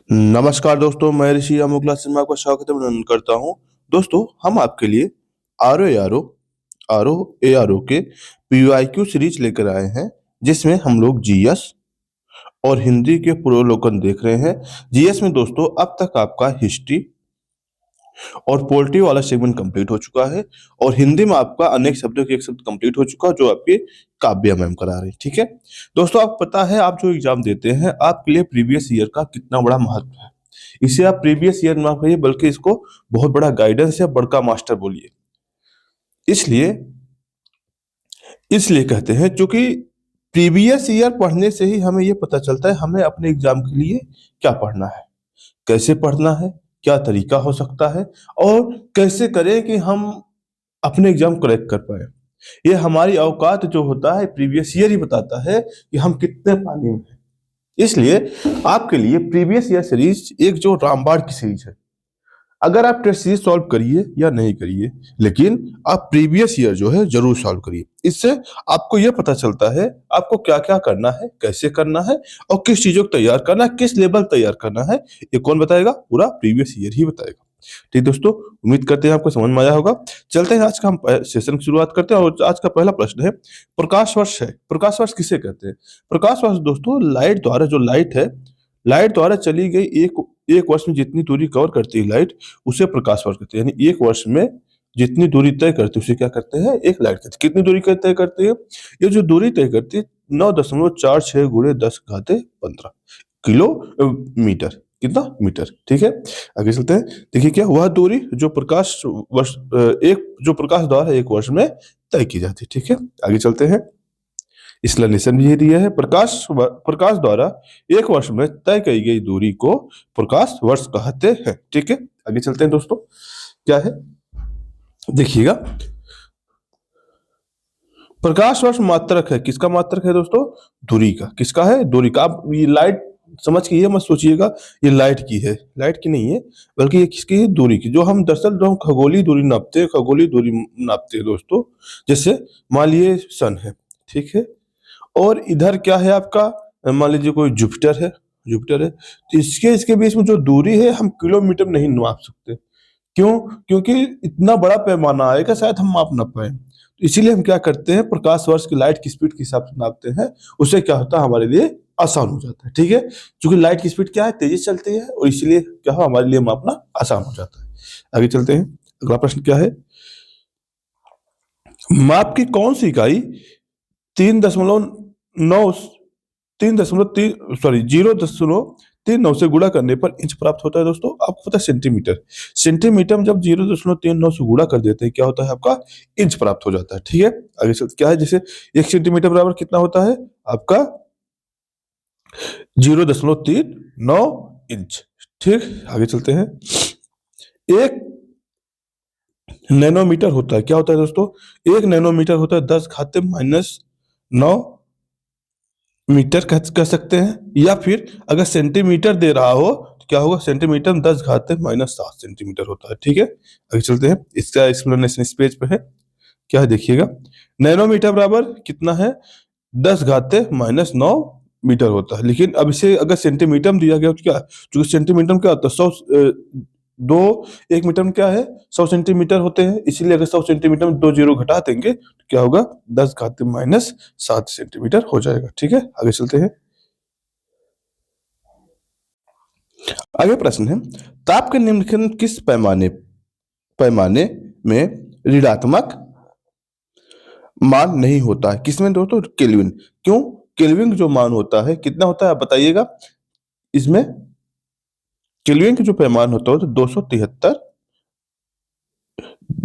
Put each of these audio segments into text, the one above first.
नमस्कार दोस्तों, मैं ऋषि अमोक क्लासेस में आपका स्वागत अभिनंदन करता हूँ। दोस्तों, हम आपके लिए R O R O A R O के PYQ सीरीज लेकर आए हैं, जिसमें हम लोग जीएस और हिंदी के पुनर्वलोकन देख रहे हैं। जीएस में दोस्तों अब तक आपका हिस्ट्री और पोल्ट्री वाला सेगमेंट कंप्लीट हो चुका है और हिंदी में आपका अनेक शब्दों के एक शब्द कंप्लीट हो चुका है, जो आपके काव्य मैम करा रहे हैं। ठीक है दोस्तों, आप पता है आप जो एग्जाम देते हैं आपके लिए प्रीवियस ईयर का कितना बड़ा महत्व है। इसे आप प्रीवियस ईयर ना कहिए, बल्कि इसको बहुत बड़ा गाइडेंस या बड़का मास्टर बोलिए। इसलिए इसलिए कहते हैं क्योंकि प्रीवियस ईयर पढ़ने से ही हमें ये पता चलता है हमें अपने एग्जाम के लिए क्या पढ़ना है, कैसे पढ़ना है, क्या तरीका हो सकता है और कैसे करें कि हम अपने एग्जाम क्रैक कर पाए। ये हमारी औकात जो होता है प्रीवियस ईयर ही बताता है कि हम कितने पानी में हैं। इसलिए आपके लिए प्रीवियस ईयर सीरीज एक जो रामबाण की सीरीज है। अगर आप टेस्ट सीरीज सॉल्व करिए या नहीं करिए, लेकिन आप प्रीवियस ईयर जो है जरूर सॉल्व करिए। इससे आपको यह पता चलता है आपको क्या क्या करना है, कैसे करना है और किस चीजों को तैयार करना है, किस लेवल तैयार करना है। ये कौन बताएगा? पूरा प्रीवियस ईयर ही बताएगा। ठीक दोस्तों, उम्मीद करते हैं आपको समझ में आया होगा। चलते हैं आज का हम सेशन की शुरुआत करते हैं और आज का पहला प्रश्न है प्रकाश वर्ष है। प्रकाश वर्ष किसे कहते हैं? प्रकाश वर्ष दोस्तों लाइट द्वारा, जो लाइट है, लाइट द्वारा चली गई एक एक वर्ष में जितनी दूरी कवर करती है लाइट, उसे प्रकाश वर्ष कहते हैं। यानी एक वर्ष में जितनी दूरी तय करती है उसे क्या करते हैं? एक लाइट कहते हैं। कितनी दूरी तय करती है? ये जो दूरी तय करती है 9.46 गुणे 10 घाते 15 किलोमीटर। कितना? मीटर। ठीक है, आगे चलते हैं। देखिए क्या हुआ, दूरी जो प्रकाश वर्ष एक जो प्रकाश द्वारा एक वर्ष में तय की जाती है। ठीक है, आगे चलते हैं। एक्सप्लेनेशन भी ये दिया है, प्रकाश द्वारा एक वर्ष में तय की गई दूरी को प्रकाश वर्ष कहते हैं। ठीक है, आगे चलते हैं दोस्तों। क्या है देखिएगा, प्रकाश वर्ष मात्रक है। किसका मात्रक है दोस्तों? दूरी का। किसका है? दूरी का। आप ये लाइट समझ के ये मत सोचिएगा ये लाइट की है, लाइट की नहीं है, बल्कि ये किसकी है? दूरी की। जो हम दरअसल जो हम खगोलीय दूरी नापते हैं, खगोलीय दूरी नापते हैं दोस्तों। जैसे मान लीजिए सन है, ठीक है, और इधर क्या है आपका, मान लीजिए कोई जुपिटर है, तो इसके इसके बीच में जो दूरी है हम किलोमीटर नहीं नाप सकते। क्यों? क्योंकि इतना बड़ा पैमाना आएगा शायद हम माप ना पाए। तो इसीलिए हम क्या करते हैं, प्रकाश वर्ष की लाइट की स्पीड के हिसाब से नापते हैं। उससे क्या होता है, हमारे लिए आसान हो जाता है। ठीक है, क्योंकि लाइट की स्पीड क्या है, तेजी से चलती है और इसलिए क्या हो, हमारे लिए मापना आसान हो जाता है। आगे चलते हैं। अगला प्रश्न क्या है, माप की कौन सी इकाई 3.9 3.3 सॉरी 0.39 से गुणा करने पर इंच प्राप्त होता है? दोस्तों आपको पता है सेंटीमीटर। सेंटीमीटर में जब 0.39 से गुणा कर देते हैं क्या होता है, आपका इंच प्राप्त हो जाता है। ठीक है, आगे चल क्या है, जैसे 1 सेंटीमीटर बराबर कितना होता है आपका 0.39 इंच। ठीक, आगे चलते हैं। एक नैनोमीटर होता है, क्या होता है दोस्तों? एक नैनोमीटर होता है 10⁻⁹ मीटर कह सकते हैं, या फिर अगर सेंटीमीटर दे रहा हो तो क्या होगा, सेंटीमीटर में 10⁻⁷ सेंटीमीटर होता है। ठीक है, आगे चलते हैं। इसका एक्सप्लेनेशन इस पेज पे है। क्या है देखिएगा, नैनोमीटर बराबर कितना है, 10⁻⁹ मीटर होता है। लेकिन अब इसे अगर सेंटीमीटर में दिया गया तो क्या, क्योंकि सेंटीमीटर में क्या होता है 1 मीटर में क्या है 100 सेंटीमीटर होते हैं, इसीलिए अगर 100 सेंटीमीटर में 2 जीरो घटा देंगे तो क्या होगा, 10⁻⁷ सेंटीमीटर हो जाएगा। ठीक है, आगे चलते हैं। आगे प्रश्न है, ताप के निम्नलिखित किस पैमाने पैमाने में ऋणात्मक मान नहीं होता है? किसमें दोस्तों? केल्विन। क्यों? केल्विन जो मान होता है कितना होता है आप बताइएगा। इसमें केल्विन का जो पैमान होता है तो 273,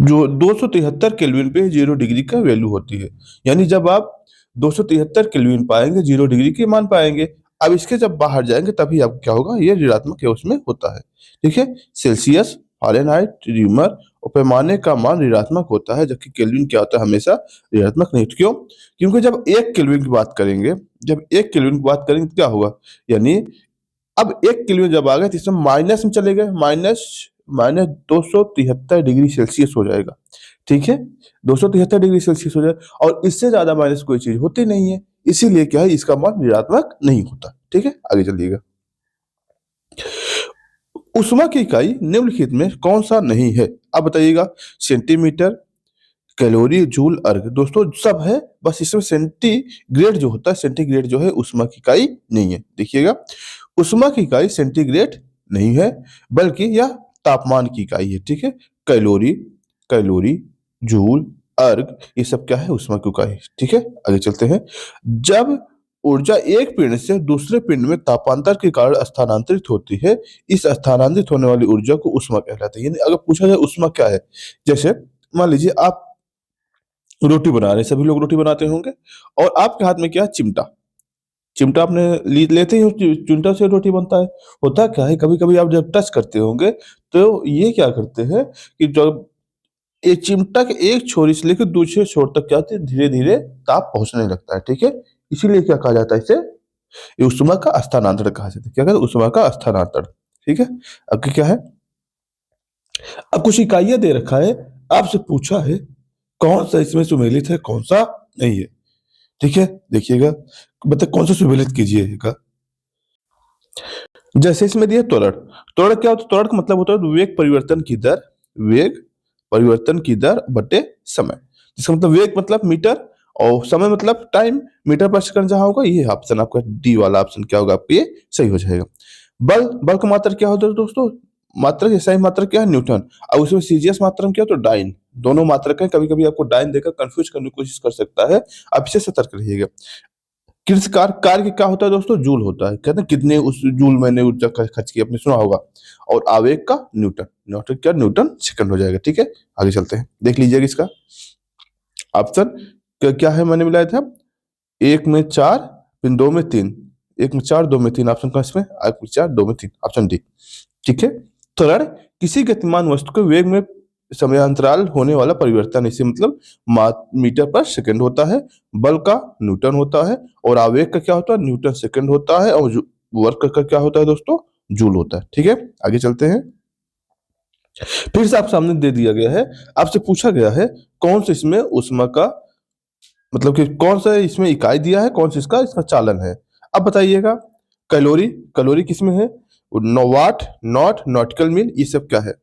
जो 273 केल्विन पे 0 डिग्री का वैल्यू होती है। यानी जब आप 273 केल्विन पाएंगे 0 डिग्री के मान पाएंगे। अब इसके जब बाहर जाएंगे तभी आपको क्या होगा, ये ऋणात्मक उसमें होता है। ठीक है, सेल्सियस, फारेनहाइट, र्यूमर और पैमाने का मान ऋणात्मक होता है, जबकि केल्विन क्या होता है, हमेशा ऋणात्मक नहीं। क्यों? क्योंकि जब 1 केल्विन की बात करेंगे, जब 1 केल्विन की बात करेंगे तो क्या होगा, यानी अब 1 केल्विन जब आ गए तो इसमें माइनस में चले गए, माइनस माइनस 273 डिग्री सेल्सियस हो जाएगा। ठीक है, 273 डिग्री सेल्सियस हो जाए और इससे ज्यादा माइनस कोई चीज होती नहीं है, इसीलिए क्या है, इसका मान ऋणात्मक नहीं होता। ठीक है, आगे चलिएगा। ऊष्मा की इकाई निम्नलिखित में कौन सा नहीं है? आप बताइएगा। सेंटीमीटर, कैलोरी, जूल, अर्ग। दोस्तों सब है, बस इसमें सेंटीग्रेड जो होता है, सेंटीग्रेड जो है ऊष्मा की इकाई नहीं है। देखिएगा, ऊष्मा की इकाई सेंटीग्रेड नहीं है, बल्कि यह तापमान की इकाई है। ठीक है। कैलोरी, कैलोरी, जूल, अर्ग, ये सब क्या है? ऊष्मा की इकाई। ठीक है, आगे चलते हैं। जब ऊर्जा एक पिंड से दूसरे पिंड में तापांतर के कारण स्थानांतरित होती है, इस स्थानांतरित होने वाली ऊर्जा को ऊष्मा कहलाता है। यानी अगर पूछा जाए ऊष्मा क्या है, जैसे मान लीजिए आप रोटी बना रहे हैं, सभी लोग रोटी बनाते होंगे, और आपके हाथ में क्या है? चिमटा। चिमटा आपने लेते ही चिमटा से रोटी बनता है। होता क्या है, कभी कभी आप जब टच करते होंगे तो ये क्या करते हैं कि जब ये चिमटा के एक छोर से लेकर दूसरे छोर तक क्या होती है, धीरे धीरे ताप पहुंचने लगता है। ठीक है, इसीलिए क्या कहा जाता है इसे? ये ऊष्मा का स्थानांतरण कहा जाता है। क्या कहते हैं? ऊष्मा का स्थानांतरण। ठीक है। अब क्या है, अब कुछ इकाइयां दे रखा है, आपसे पूछा है कौन सा इसमें सुमेलित है, कौन सा नहीं है। ठीक है, देखिएगा, मतलब कौन सा सुमेलित कीजिएगा। जैसे इसमें दिया त्वरण। त्वरण क्या होता है? त्वरण का मतलब होता है वेग परिवर्तन की दर, वेग परिवर्तन की दर बटे समय। जिसका मतलब वेग मतलब मीटर और समय मतलब टाइम, मीटर पर सेकंड जहां होगा, ये ऑप्शन आपका डी वाला ऑप्शन क्या होगा? आपके ये सही हो जाएगा। बल, बल का मात्रक क्या होता है दोस्तों? मात्रक, सही मात्रक क्या है? न्यूटन। और उसमें सीजीएस मात्रक क्या होता है? डाइन। दोनों मात्रक है, कभी कभी आपको डाइन देकर कंफ्यूज करने की कोशिश कर सकता है, आप इसे सतर्क रहिएगा। कृषि कार्य क्या होता है दोस्तों? जूल होता है। कहते हैं कितने उस जूल मैंने ऊर्जा खर्च की, आपने सुना होगा। और आवेग का न्यूटन, न्यूटन क्या? न्यूटन सेकंड हो जाएगा। ठीक है, आगे चलते हैं, देख लीजिएगा इसका ऑप्शन क्या है। मैंने मिलाया था एक में चार, फिर दो में तीन, एक में चार, दो में तीन। ऑप्शन कौन इसमें? एक में चार, दो में तीन, ऑप्शन डी। ठीक है। त्वरण किसी गतिमान वस्तु के वेग में समयांतराल होने वाला परिवर्तन, इसे मतलब मीटर पर सेकंड होता है। बल का न्यूटन होता है, और आवेग का क्या होता है? न्यूटन सेकंड होता है, और वर्क का क्या होता है दोस्तों? जूल होता है। ठीक है, आगे चलते हैं। फिर से आप सामने दे दिया गया है, आपसे पूछा गया है कौन सा इसमें ऊष्मा का मतलब कि कौन सा इसमें इकाई दिया है, कौन सा इसका इसका चालन है। अब बताइएगा। कैलोरी, कैलोरी किसमें है? वाट, नॉट, नॉटिकल मील, ये सब क्या है?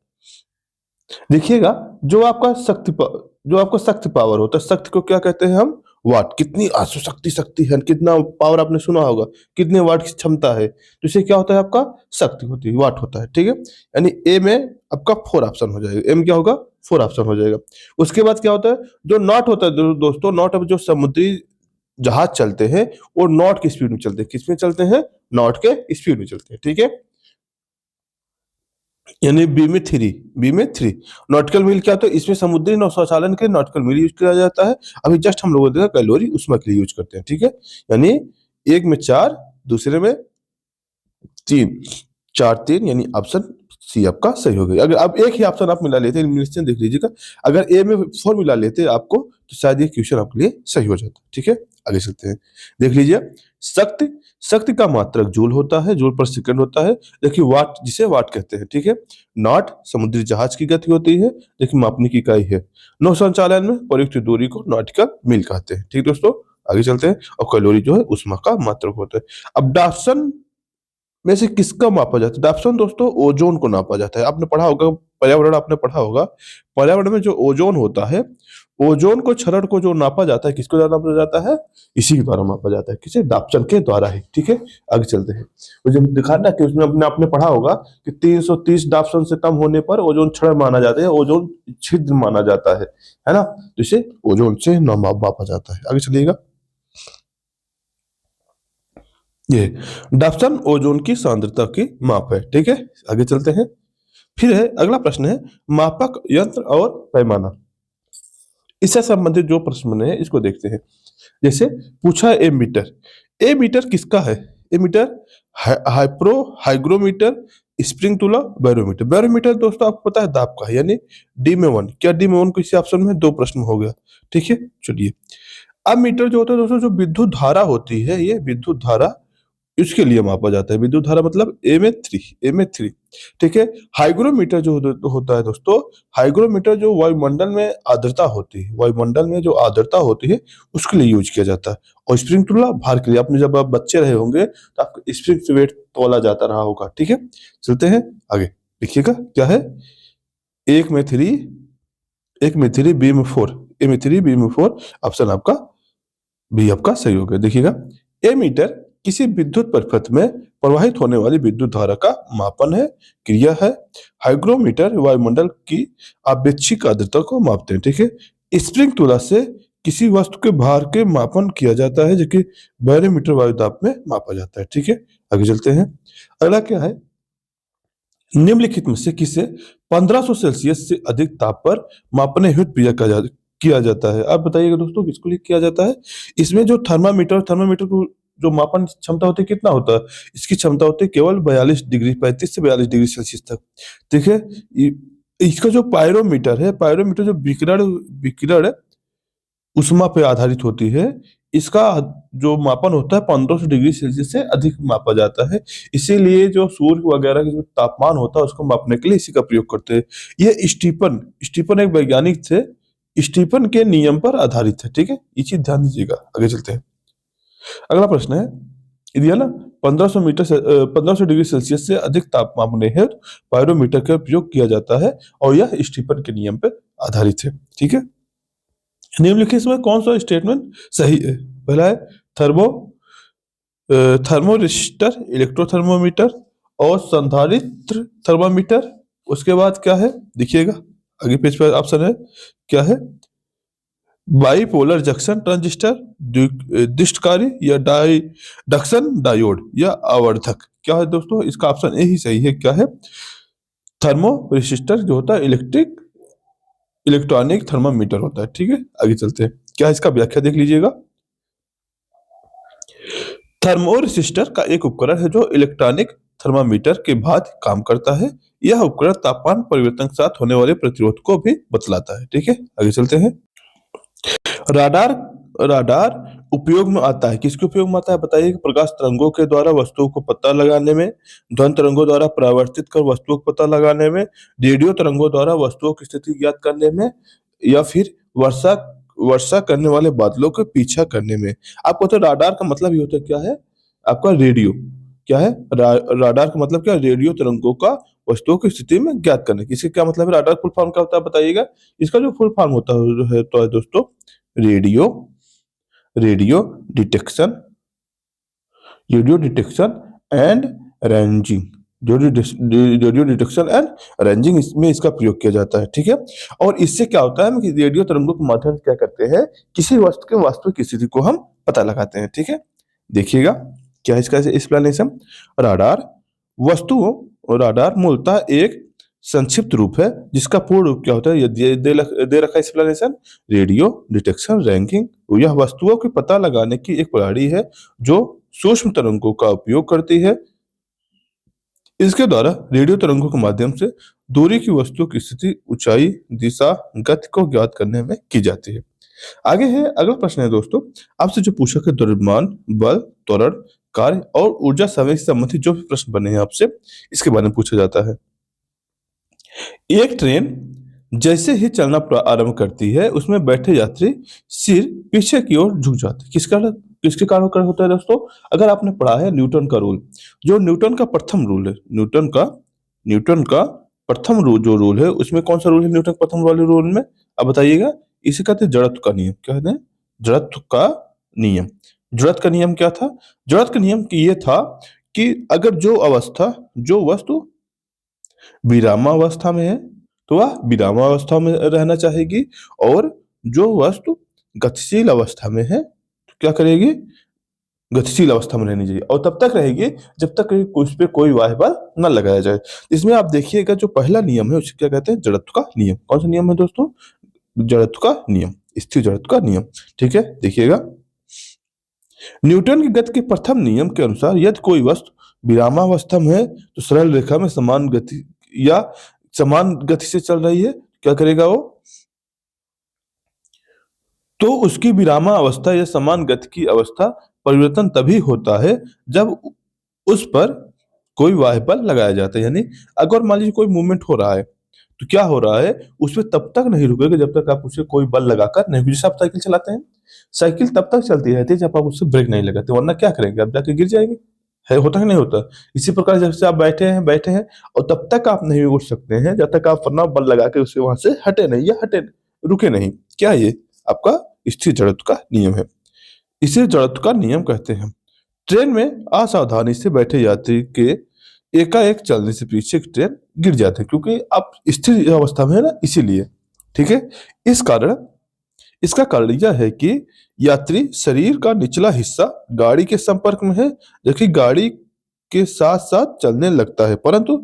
देखिएगा, जो आपका शक्ति पावर होता है, शक्ति को क्या कहते हैं हम? वाट। कितनी आसु शक्ति, शक्ति है, कितना पावर आपने सुना होगा, कितने वाट की क्षमता है, तो इसे क्या होता है? आपका शक्ति होती है, वाट होता है। ठीक है, यानी ए में आपका फोर ऑप्शन हो जाएगा। एम क्या होगा? फोर ऑप्शन हो जाएगा। उसके बाद क्या होता है? जो नॉट होता है दोस्तों, नॉट अब जो समुद्री जहाज चलते हैं, वो नॉट की स्पीड में चलते हैं। किस में चलते हैं? नॉट के स्पीड में चलते हैं। ठीक है, यानी बी में थ्री, बी में थ्री। नॉटिकल मील क्या होता है? इसमें समुद्री नौ स्वचालन के नॉटिकल मील यूज किया जाता है। अभी जस्ट हम लोगों ने देखा कैलोरी ऊष्मा के लिए यूज करते हैं। ठीक है, यानी एक में चार, दूसरे में तीन, चार तीन, यानी ऑप्शन सी आपका सही हो गया। अगर आप एक ही ऑप्शन आप मिला लेते, एलिमिनेशन देख लीजिएगा, अगर ए में फोर मिला लेते आपको, तो शायद ये क्वेश्चन आपके लिए सही हो जाता। ठीक है, आगे चलते हैं, देख लीजिए। शक्ति, शक्ति का मात्रक जूल होता है, जूल पर सेकंड होता है। देखिए वाट, जिसे वाट कहते हैं। ठीक है, नॉट समुद्री जहाज की गति होती है, देखिए मापने की इकाई है। नौ संचालन में प्रयुक्त दूरी को नॉटिकल मील कहते हैं। ठीक दोस्तों, आगे चलते हैं। और कैलोरी जो है ऊष्मा का मात्रक होता है। अब डार्सन में से किसका मापा जाता है? डाप्सन दोस्तों ओजोन को नापा जाता है। आपने पढ़ा होगा, पर्यावरण आपने पढ़ा होगा, पर्यावरण में जो ओजोन होता है, ओजोन को, क्षरण को जो नापा जाता है, किसके द्वारा नापा जाता है? इसी के द्वारा मापा जाता है। किसे? डाप्सन के द्वारा ही। ठीक है, आगे चलते हैं। तो जब दिखा ना कि उसमें अपने आपने पढ़ा होगा कि 330 डाप्सन से कम होने पर ओजोन क्षरण माना जाता है, ओजोन छिद्र माना जाता है ना, तो इसे ओजोन से मापा जाता है। आगे चलिएगा। ये डाप्सन ओजोन की सांद्रता की माप है। ठीक है, आगे चलते हैं। फिर है अगला प्रश्न है मापक यंत्र और पैमाना। इससे संबंधित जो प्रश्न बने हैं इसको देखते हैं। जैसे पूछा ए मीटर, ए मीटर किसका है? ए मीटर हाइप्रो हाइग्रोमीटर, स्प्रिंग टूला, बैरोमीटर। बैरोमीटर दोस्तों आपको पता है दाब का है, यानी डी में वन। क्या डी में वन किसी ऑप्शन में? दो प्रश्न हो गया। ठीक है, चलिए। अब मीटर जो होता है दोस्तों, जो विद्युत धारा होती है, ये विद्युत धारा इसके लिए मापा जाता है। विद्युत धारा मतलब ए में थ्री, ए में थ्री। ठीक है, हाइग्रोमीटर जो होता है दोस्तों, हाइग्रोमीटर जो वायुमंडल में आर्द्रता होती है, वायुमंडल में जो आर्द्रता होती है उसके लिए यूज किया जाता है। और स्प्रिंग टूला भार के लिए। आपने जब आप बच्चे रहे होंगे तो आपको स्प्रिंग से वेट तोला जाता रहा होगा। ठीक है, चलते हैं आगे। देखिएगा क्या है, एक में थ्री, एक में थ्री, बी में फोर, ए में थ्री, बी में फोर, ऑप्शन आपका बी आपका सही हो गया। देखिएगा, एमीटर किसी विद्युत परिपथ में प्रवाहित होने वाली विद्युत धारा का मापन है, क्रिया है। हाइग्रोमीटर वायुमंडल की आपेक्षिक आर्द्रता को मापते हैं, ठीक है। स्प्रिंग तुला से किसी वस्तु के भार के मापन किया जाता है, जो कि बैरोमीटर वायुदाब में मापा जाता है, ठीक है। आगे चलते हैं, अगला क्या है, निम्नलिखित में से किसे 1500 सेल्सियस से अधिक ताप पर मापने हेतु प्रयोग किया जाता है। आप बताइएगा दोस्तों, किसको लिए किया जाता है। इसमें जो थर्मामीटर को जो मापन क्षमता होती है कितना होता है, इसकी क्षमता होती है केवल 42 डिग्री, 35 से 42 डिग्री सेल्सियस तक, ठीक है। इसका जो पायरोमीटर जो विकिरण विकिरण उष्मा पे आधारित होती है, इसका जो मापन होता है 1500 डिग्री सेल्सियस से अधिक मापा जाता है। इसीलिए जो सूर्य वगैरह का जो तापमान होता है उसको मापने के लिए इसी का प्रयोग करते हैं। ये स्टीफन एक वैज्ञानिक थे, स्टीफन के नियम पर आधारित है, ठीक है। ये चीज ध्यान दीजिएगा। आगे चलते हैं, अगला प्रश्न है, ये दिया ना, 1500 डिग्री सेल्सियस से अधिक ताप मापने हेतु पायरोमीटर का प्रयोग किया जाता है और यह स्टीफन के नियम पर आधारित है, ठीक है। निम्नलिखित में कौन सा स्टेटमेंट सही है। पहला है थर्मो थर्मोरिस्टर इलेक्ट्रोथर्मोमीटर और संधारित्र थर्मामीटर। उसके बाद क्या है, देखिएगा आगे पेज पर ऑप्शन है, क्या है, बाइपोलर जंक्शन ट्रांजिस्टर, दिष्टकारी या डक्शन डायोड या आवर्धक। क्या है दोस्तों, इसका ऑप्शन ए ही सही है। क्या है, थर्मो रेसिस्टर जो होता है इलेक्ट्रॉनिक थर्मामीटर होता है, ठीक है। आगे चलते हैं, क्या इसका व्याख्या देख लीजिएगा। थर्मोरेसिस्टर का एक उपकरण है जो इलेक्ट्रॉनिक थर्मामीटर के भांति काम करता है। यह उपकरण तापमान परिवर्तन के साथ होने वाले प्रतिरोध को भी बतलाता है, ठीक है। आगे चलते हैं, राडार राडार उपयोग में आता है, किसके उपयोग में आता है बताइए। प्रकाश तरंगों के द्वारा वस्तुओं को पता लगाने में, ध्वनि तरंगों द्वारा परावर्तित कर वस्तुओं को पता लगाने में, रेडियो तरंगों द्वारा वस्तुओं की स्थिति ज्ञात करने में, या फिर वर्षा वर्षा करने वाले बादलों के पीछा करने में। आपको तो राडार का मतलब ये होता है, क्या है आपका रेडियो, क्या है राडार का मतलब क्या है, रेडियो तरंगों का वस्तुओं की स्थिति में ज्ञात करने की। इसका क्या मतलब है, राडार फुल फॉर्म क्या होता है बताइएगा। इसका जो फुल फॉर्म होता है तो है दोस्तों, radio radio detection radio detection and ranging radio detection and ranging, इसमें इसका प्रयोग किया जाता है, ठीक है। और इससे क्या होता है कि रेडियो तरंगों के माध्यम से क्या करते हैं, किसी वस्तु के वास्तविक स्थिति को हम पता लगाते हैं, ठीक है। देखिएगा क्या है इसका एक्सप्लेनेशन। राडार वस्तुओं राडार मूलतः एक संक्षिप्त रूप है जिसका पूर्ण रूप क्या होता है, ये दे रखा एक्सप्लेनेशन। रेडियो डिटेक्शन रैंकिंग यह वस्तुओं के पता लगाने की एक प्रणाली है जो सूक्ष्म तरंगों का उपयोग करती है। इसके द्वारा रेडियो तरंगों के माध्यम से दूरी की वस्तुओं की स्थिति, ऊंचाई, दिशा, गति को ज्ञात करने में की जाती है। आगे है अगला प्रश्न है दोस्तों, आपसे जो पूछा है द्रव्यमान, बल, त्वरण, कार्य और ऊर्जा समय से संबंधित जो भी प्रश्न बने हैं आपसे, इसके बारे में पूछा जाता है। एक ट्रेन जैसे ही चलना आरंभ करती है उसमें बैठे यात्री सिर पीछे की ओर झुक जाते हैं, किसके कारण कर होता है दोस्तों। अगर आपने पढ़ा है न्यूटन का रूल, जो न्यूटन का प्रथम रूल है, न्यूटन का प्रथम रूल जो रूल है, उसमें कौन सा रूल है न्यूटन के प्रथम वाले रूल में, अब बताइएगा। इसे कहते हैं जड़त्व का नियम। क्या कहते हैं, जड़त्व का नियम। जड़त्व का नियम क्या था, जड़त्व का नियम ये था कि अगर जो वस्तु विरामावस्था में है तो वह विरामावस्था में रहना चाहेगी, और जो वस्तु गतिशील अवस्था में है तो क्या करेगी, गतिशील अवस्था में रहनी चाहिए, और तब तक रहेगी जब तक उस पे कोई बाह्य बल न लगाया जाए। इसमें आप देखिएगा जो पहला नियम है उसे क्या कहते हैं, जड़त्व का नियम। कौन सा नियम है दोस्तों, जड़त्व का नियम, स्थिर जड़त्व का नियम, ठीक है। देखिएगा, न्यूटन की गति के प्रथम नियम के अनुसार यदि कोई वस्तु विरामावस्था में है तो सरल रेखा में समान गति से चल रही है, क्या करेगा वो, तो उसकी विरामा अवस्था या समान गति की अवस्था परिवर्तन तभी होता है जब उस पर कोई बाह्य बल लगाया जाता है। यानी अगर मान लीजिए कोई मूवमेंट हो रहा है तो क्या हो रहा है, उसमें तब तक नहीं रुकेगा जब तक आप उसे कोई बल लगाकर नहीं, जैसे आप साइकिल चलाते हैं, साइकिल तब तक चलती रहती है जब आप उससे ब्रेक नहीं लगाते, वरना क्या करेंगे आप, जाके गिर जाएंगे, है, होता है कि नहीं होता? इसी प्रकार जैसे आप बैठे हैं और तब तक आप नहीं उठ सकते हैं जब तक आप अपना बल लगा के उससे वहां से हटे नहीं, या हटे रुके नहीं। क्या ये आपका स्थिर जड़त्व का नियम है। इसे जड़त्व का नियम कहते हैं। ट्रेन में असावधानी से बैठे यात्री के एकाएक चलने से पीछे की ट्रेन गिर जाते हैं, क्योंकि आप स्थिर अवस्था में है ना, इसीलिए। ठीक है। इस कारण इसका कारण यह है कि यात्री शरीर का निचला हिस्सा गाड़ी के संपर्क में है, जबकि गाड़ी के साथ साथ चलने लगता है, परंतु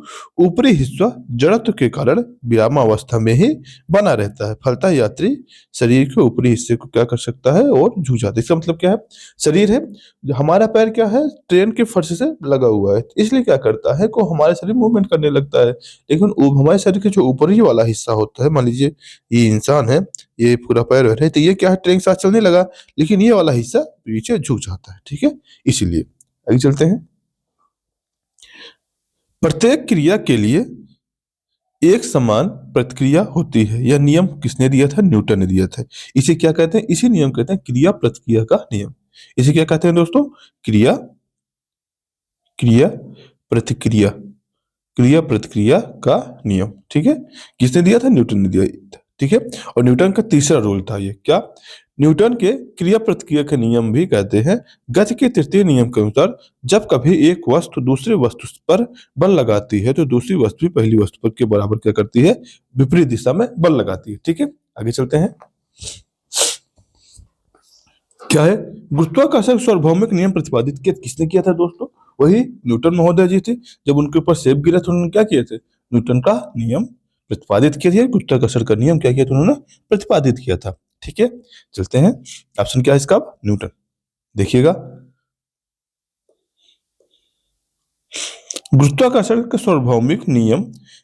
ऊपरी हिस्सा जड़त्व के कारण विरामावस्था में ही बना रहता है। फलतः यात्री शरीर के ऊपरी हिस्से को क्या कर सकता है और झुक जाता है। इसका मतलब क्या है? शरीर है, जो हमारा पैर क्या है, ट्रेन के फर्श से लगा हुआ है, इसलिए क्या करता है को हमारा शरीर मूवमेंट करने लगता है। लेकिन हमारे शरीर के जो ऊपरी वाला हिस्सा होता है, मान लीजिए ये इंसान है, ये पूरा पैर है, तो ये क्या है, ट्रेन के साथ चलने लगा, लेकिन ये वाला हिस्सा पीछे झुक जाता है। ठीक है, इसीलिए आगे चलते हैं। प्रत्येक क्रिया के लिए एक समान प्रतिक्रिया होती है। यह नियम किसने दिया था? न्यूटन ने दिया था। इसे क्या कहते हैं? इसी नियम कहते हैं क्रिया प्रतिक्रिया का नियम। इसे क्या कहते हैं दोस्तों? क्रिया क्रिया प्रतिक्रिया क्रिया प्रतिक्रिया का नियम। ठीक है, किसने दिया था? न्यूटन ने दिया था। ठीक है, और न्यूटन का तीसरा रूल था ये, क्या? न्यूटन के क्रिया प्रतिक्रिया के नियम भी कहते हैं गति के तृतीय नियम के अनुसार जब कभी एक वस्तु दूसरे वस्तु पर बल लगाती है तो दूसरी वस्तु भी पहली वस्तु पर के बराबर क्या करती है? विपरीत दिशा में बल लगाती है। ठीक है, आगे चलते हैं। क्या है? गुरुत्वाकर्षण सार्वभौमिक नियम प्रतिपादित किया किसने किया था दोस्तों? वही न्यूटन महोदय जी थे। जब उनके ऊपर सेब गिरा तो उन्होंने क्या किए थे? न्यूटन का नियम प्रतिपादित किया था। गुरुत्वाकर्षण का नियम क्या किया था उन्होंने? प्रतिपादित किया था। ठीक है, चलते हैं। ऑप्शन क्या है इसका? न्यूटन। देखिएगा, गुरुत्वाकर्षण के सार्वभौमिक नियम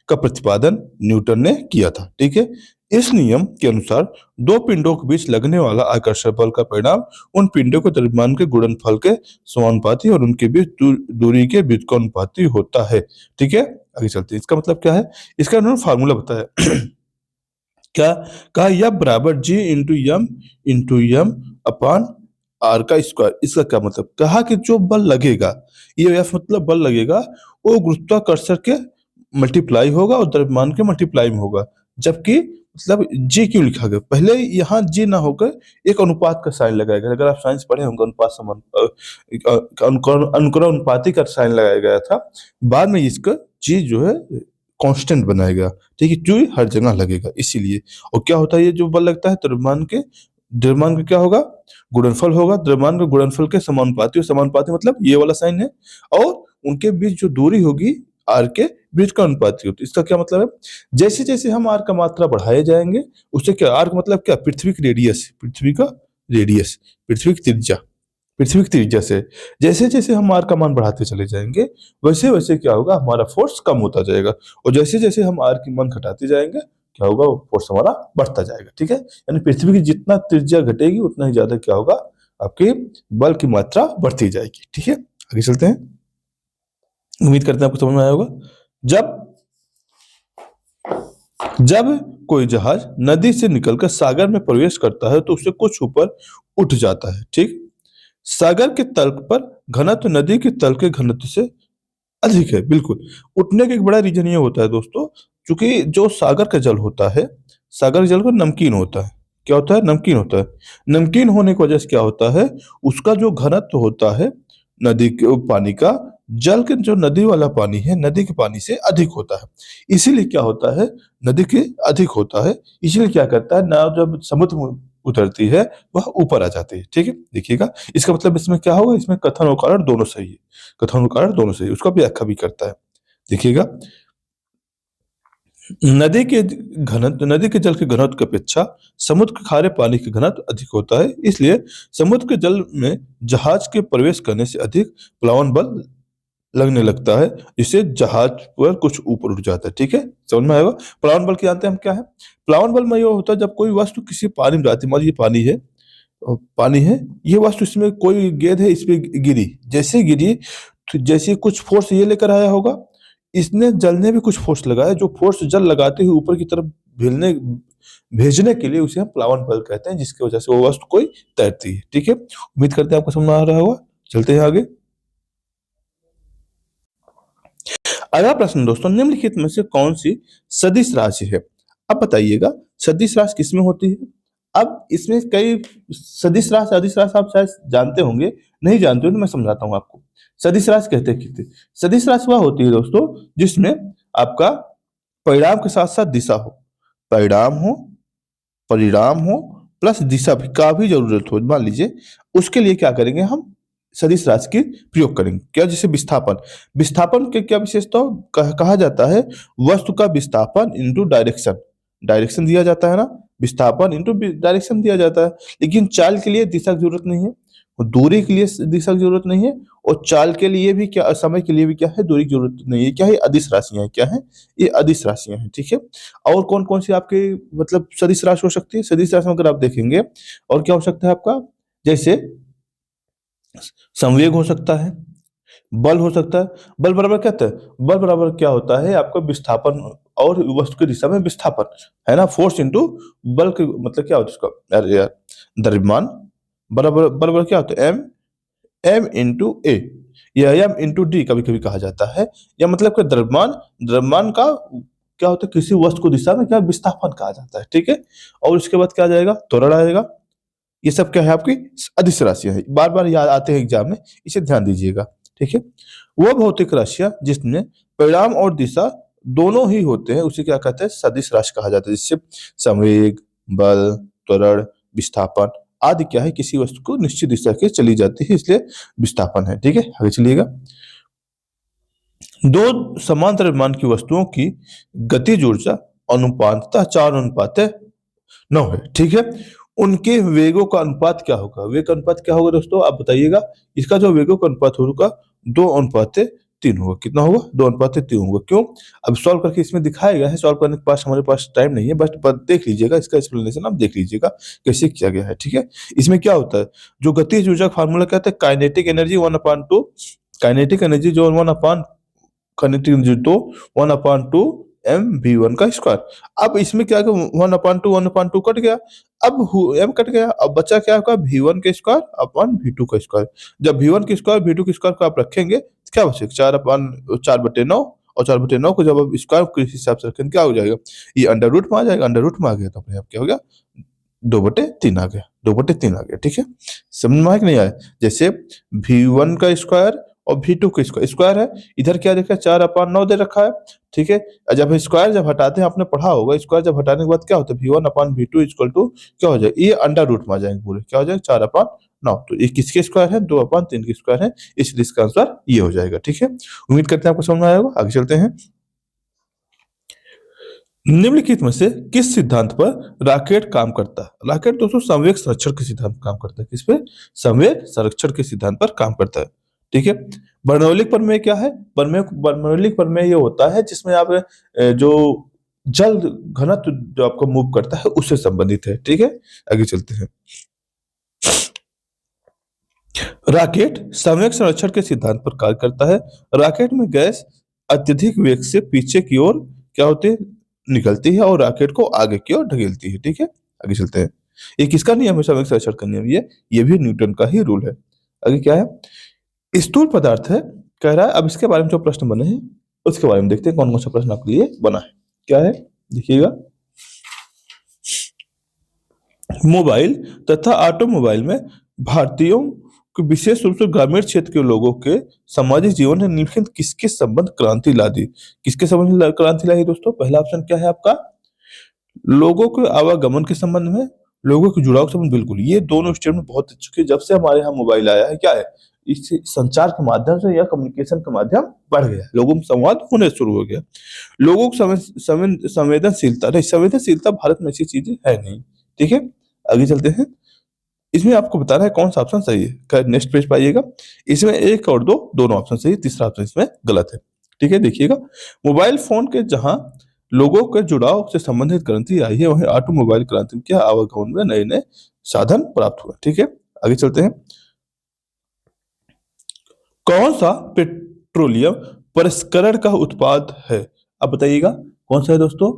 का प्रतिपादन न्यूटन ने किया था। ठीक है, इस नियम के अनुसार दो पिंडों के बीच लगने वाला आकर्षण बल का परिणाम उन पिंडों के द्रव्यमान के गुणनफल के समानुपाती और उनके बीच दूरी के व्युत्क्रमानुपाती होता है। ठीक है, आगे चलते हैं। इसका मतलब क्या है? इसका उन्होंने फार्मूला बताया। क्या कहा? यह बराबर G × M अपान आर का स्क्वायर। इसका क्या मतलब? कहा कि जो बल लगेगा, ये एफ मतलब बल लगेगा, वो गुरुत्वाकर्षण के मल्टीप्लाई होगा और द्रव्यमान के मल्टीप्लाई में होगा। जबकि मतलब जी क्यों लिखा गया? पहले यहाँ जी ना होकर एक अनुपात का साइन लगाया गया। अगर आप साइंस पढ़े होंगे, अनुपात समान अनुक्रम अनुपाती का साइन लगाया गया था। बाद में इसका जी जो है कांस्टेंट बनाया गया। ठीक है, जो हर जगह लगेगा इसीलिए। और क्या होता है ये जो बल लगता है? द्रव्यमान का क्या होगा? गुणनफल होगा। द्रव्यमान का गुणनफल के समानुपाती, और समानुपाती मतलब ये वाला साइन है, और उनके बीच जो दूरी होगी आर के बीच का अनुपाती होती है। इसका क्या मतलब है? जैसे जैसे हम आर का मात्रा बढ़ाए जाएंगे, उससे क्या, आर का मतलब क्या? पृथ्वी की रेडियस, पृथ्वी का रेडियस, पृथ्वी की त्रिज्या, पृथ्वी की त्रिज्या से जैसे जैसे हम आर का मान बढ़ाते चले जाएंगे, वैसे वैसे क्या होगा? हमारा फोर्स कम होता जाएगा। और जैसे जैसे हम आर की मान घटाते जाएंगे, क्या होगा? वो फोर्स हमारा बढ़ता जाएगा। ठीक है, यानी पृथ्वी की जितना त्रिज्या घटेगी उतना ही ज्यादा क्या होगा? आपके बल की मात्रा बढ़ती जाएगी। ठीक है, आगे चलते हैं। उम्मीद करते हैं आपको समझ में आया होगा। जब जब कोई जहाज नदी से निकलकर सागर में प्रवेश करता है तो उससे कुछ ऊपर उठ जाता है। ठीक, सागर के तल पर घनत्व नदी के तल के घनत्व से अधिक है। बिल्कुल, उठने का एक बड़ा रीजन ये होता है दोस्तों, क्योंकि जो सागर का जल होता है, सागर के जल को नमकीन होता है। क्या होता है? नमकीन होता है। नमकीन होने की वजह से क्या होता है? उसका जो घनत्व होता है नदी के पानी का, जल के जो नदी वाला पानी है, नदी के पानी से अधिक होता है। इसीलिए क्या होता है? नदी के अधिक होता है, इसीलिए क्या करता है, नाव जब समुद्र में उतरती है वह ऊपर आ जाती है। ठीक है, देखिएगा, इसका मतलब इसमें क्या होगा? इसमें कथन और कारण दोनों सही है। कथन और कारण दोनों सही है, उसका व्याख्या भी करता है। देखिएगा, नदी के जल के घनत्व की अपेक्षा समुद्र के खारे पानी के घनत्व अधिक होता है। इसलिए समुद्र के जल में जहाज के प्रवेश करने से अधिक प्लावन बल लगने लगता है, जिससे जहाज पर कुछ ऊपर उठ जाता है। ठीक है, समझ में आएगा। प्लावन बल जानते हैं हम क्या है? प्लावन बल में यह होता है जब कोई वस्तु किसी पानी में जाती है, मान लीजिए पानी है, और पानी है, ये वस्तु, इसमें कोई गेंद है, इस पे गिरी, जैसे गिरी तो जैसे कुछ फोर्स ये लेकर आया होगा, इसने जल ने भी कुछ फोर्स लगाया, जो फोर्स जल लगाते हुए ऊपर की तरफ भेजने भेजने के लिए उसे हम प्लावन बल कहते हैं, जिसकी वजह से वो वस्तु कोई तैरती है। ठीक है, उम्मीद करते हैं आपको समझ में आ रहा होगा। चलते हैं आगे। अगला प्रश्न दोस्तों, निम्नलिखित में से कौन सी सदिश राशि है? अब बताइएगा सदिश राशि किसमें होती है? अब इसमें कई सदिश राशि, सदिश राशि आप शायद जानते होंगे, नहीं जानते हो तो मैं समझाता हूँ आपको। सदिश राशि कहते हैं किसे? सदिश राशि वह होती है दोस्तों जिसमें आपका परिणाम के साथ साथ दिशा हो, परिणाम हो, परिणाम हो प्लस दिशा भी का भी जरूरत हो। मान लीजिए उसके लिए क्या करेंगे हम, सदिश राशि की प्रयोग करेंगे। क्या? जैसे विस्थापन, विस्थापन के क्या विशेषता कहा जाता है? वस्तु का विस्थापन इंटू डायरेक्शन, डायरेक्शन दिया जाता है ना, विस्थापन इंटू डायरेक्शन दिया जाता है। लेकिन चाल के लिए दिशा की जरूरत नहीं है, और दूरी के लिए दिशा की जरूरत नहीं है, और चाल के लिए भी क्या, समय के लिए भी क्या है, दूरी की जरूरत नहीं है। क्या है? अदिश राशियां हैं। क्या है? ये अदिश राशियां हैं। ठीक है। और कौन कौन सी आपके मतलब सदिश राशि हो सकती है? सदिश राशि में अगर आप देखेंगे और क्या हो सकता है आपका, जैसे संवेग हो सकता है, बल हो सकता है। बल बराबर क्या होता है? बल बराबर क्या होता है आपका? विस्थापन और वस्तु की दिशा में विस्थापन, है ना, फोर्स इंटू बल के मतलब क्या होता है उसका, अरे यार, द्रव्यमान बराबर बराबर क्या होता है? एम एम इंटू ए, या एम इंटू डी कभी कभी कहा जाता है। या मतलब कि द्रव्यमान, द्रव्यमान का क्या होता है, किसी वस्तु को दिशा में क्या विस्थापन कहा जाता है। ठीक है। और उसके बाद क्या आ जाएगा? त्वरण आएगा। ये सब क्या है? आपकी अदिश राशियां है, बार बार याद आते हैं एग्जाम में, इसे ध्यान दीजिएगा। ठीक है। वह भौतिक राशियां जिसमें परिणाम और दिशा दोनों ही होते हैं उसे क्या कहते हैं? सदिश राशि कहा जाता है। जिससे संवेग, बल, त्वरण, विस्थापन आदि क्या है, किसी वस्तु को निश्चित दिशा के चली जाती है, इसलिए विस्थापन है। ठीक है, आगे चलिएगा। दो समान द्रव्यमान की वस्तुओं की गतिज ऊर्जा अनुपातः 4:9 है। ठीक है। उनके वेगों का अनुपात क्या होगा? वेग का अनुपात क्या होगा दोस्तों, आप बताइएगा। इसका जो वेगों का अनुपात होगा 2:3 होगा। कितना होगा? 2:3 होगा। क्यों? अब सॉल्व करके इसमें दिखाया गया है, सॉल्व करने के पास हमारे पास टाइम नहीं है, बस देख लीजिएगा, इसका एक्सप्लेनेशन आप देख लीजिएगा कैसे किया गया है। ठीक है। इसमें क्या होता है, जो गतिज ऊर्जा का फार्मूला कहते हैं काइनेटिक एनर्जी 1/2, काइनेटिक एनर्जी जो 1/, कनेक्टिंग एनर्जी तो 1/2 mv1 का स्क्वायर। अब इसमें क्या, 1/2 कट गया, अब m कट गया, अब बचा क्या आपका? v1 का स्क्वायर अपॉन v2 का स्क्वायर। जब v1 का स्क्वायर v2 का स्क्वायर को आप रखेंगे तो क्या बचेगा? 4/9, और 4/9 को जब आप स्क्वायर के हिसाब से रखेंगे क्या हो जाएगा? ये अंडर रूट में आ जाएगा, अंडर रूट में आ गया तो अपने आप क्या हो गया? 2/3 आ गया, 2/3 आ गया। ठीक है। समझ में आया कि नहीं आया? जैसे v1 का स्क्वायर और v2 का स्क्वायर, स्क्वायर है, इधर क्या देखा? 4/9 दे रखा है। ठीक है। जब स्क्वायर जब हटाते हैं, आपने पढ़ा होगा, स्क्वायर जब हटाने के बाद क्या होता है? v1/v2 इक्वल टू क्या हो जाए? ये अंडर रूट में आ जाएंगे पूरे, क्या हो जाएगा? 4/9। तो ये किसके स्क्वायर है? 2/3 के स्क्वायर है, इसलिए इसका आंसर ये हो जाएगा। ठीक है। उम्मीद करते हैं आपको समझ में आया होगा। आगे चलते हैं। निम्नलिखित में से किस सिद्धांत पर रॉकेट काम करता है? रॉकेट दोस्तों संवेग संरक्षण के सिद्धांत पर काम करता है। किस पे? संवेग संरक्षण के सिद्धांत पर काम करता है। ठीक है। बर्नौलिक प्रमेय क्या है? बर्नौलिक प्रमेय ये होता है जिसमें आप जो जल घनत्व जो आपको मूव करता है उससे संबंधित है। ठीक है। आगे चलते हैं। रॉकेट संवेग संरक्षण के सिद्धांत पर कार्य करता है। रॉकेट में गैस अत्यधिक वेग से पीछे की ओर क्या होती है? निकलती है, और रॉकेट को आगे की ओर ढकेलती है। ठीक है। आगे चलते हैं। ये किसका नियम है? संवेग संरक्षण का नियम। ये भी न्यूटन का ही रूल है। आगे क्या है? स्थूल पदार्थ है कह रहा है। अब इसके बारे में जो प्रश्न बने हैं उसके बारे में देखते हैं कौन कौन सा प्रश्न आपके लिए बना है। क्या है देखिएगा। मोबाइल तथा ऑटोमोबाइल में भारतीयों को विशेष रूप से ग्रामीण क्षेत्र के लोगों के सामाजिक जीवन में निम्नलिखित किसके संबंध क्रांति ला दी? किसके संबंध क्रांति लाई दोस्तों? पहला ऑप्शन क्या है आपका? लोगों के आवागमन के संबंध में, लोगों के जुड़ाव के संबंध। बिल्कुल, ये दोनों स्टेटमेंट बहुत अच्छे। जब से हमारे यहाँ मोबाइल आया है क्या है, इस संचार के माध्यम से या कम्युनिकेशन का माध्यम बढ़ गया, लोगों में संवाद होने शुरू हो गया। लोगों को संवेदनशीलता नहीं, संवेदनशीलता भारत में ऐसी चीजें है नहीं। ठीक है। आगे चलते हैं। इसमें आपको बताना है कौन सा ऑप्शन सही है। नेक्स्ट पेज पाइएगा। इसमें 1 और 2 दोनों ऑप्शन सही है, तीसरा ऑप्शन इसमें गलत है। ठीक है। देखिएगा। मोबाइल फोन के जहां लोगों के जुड़ाव से संबंधित क्रांति आई है, वहीं ऑटोमोबाइल क्रांति में क्या आवागमन में नए नए साधन प्राप्त हुए। ठीक है। आगे चलते हैं। कौन सा पेट्रोलियम परिष्करण का उत्पाद है? अब बताइएगा कौन सा है दोस्तों?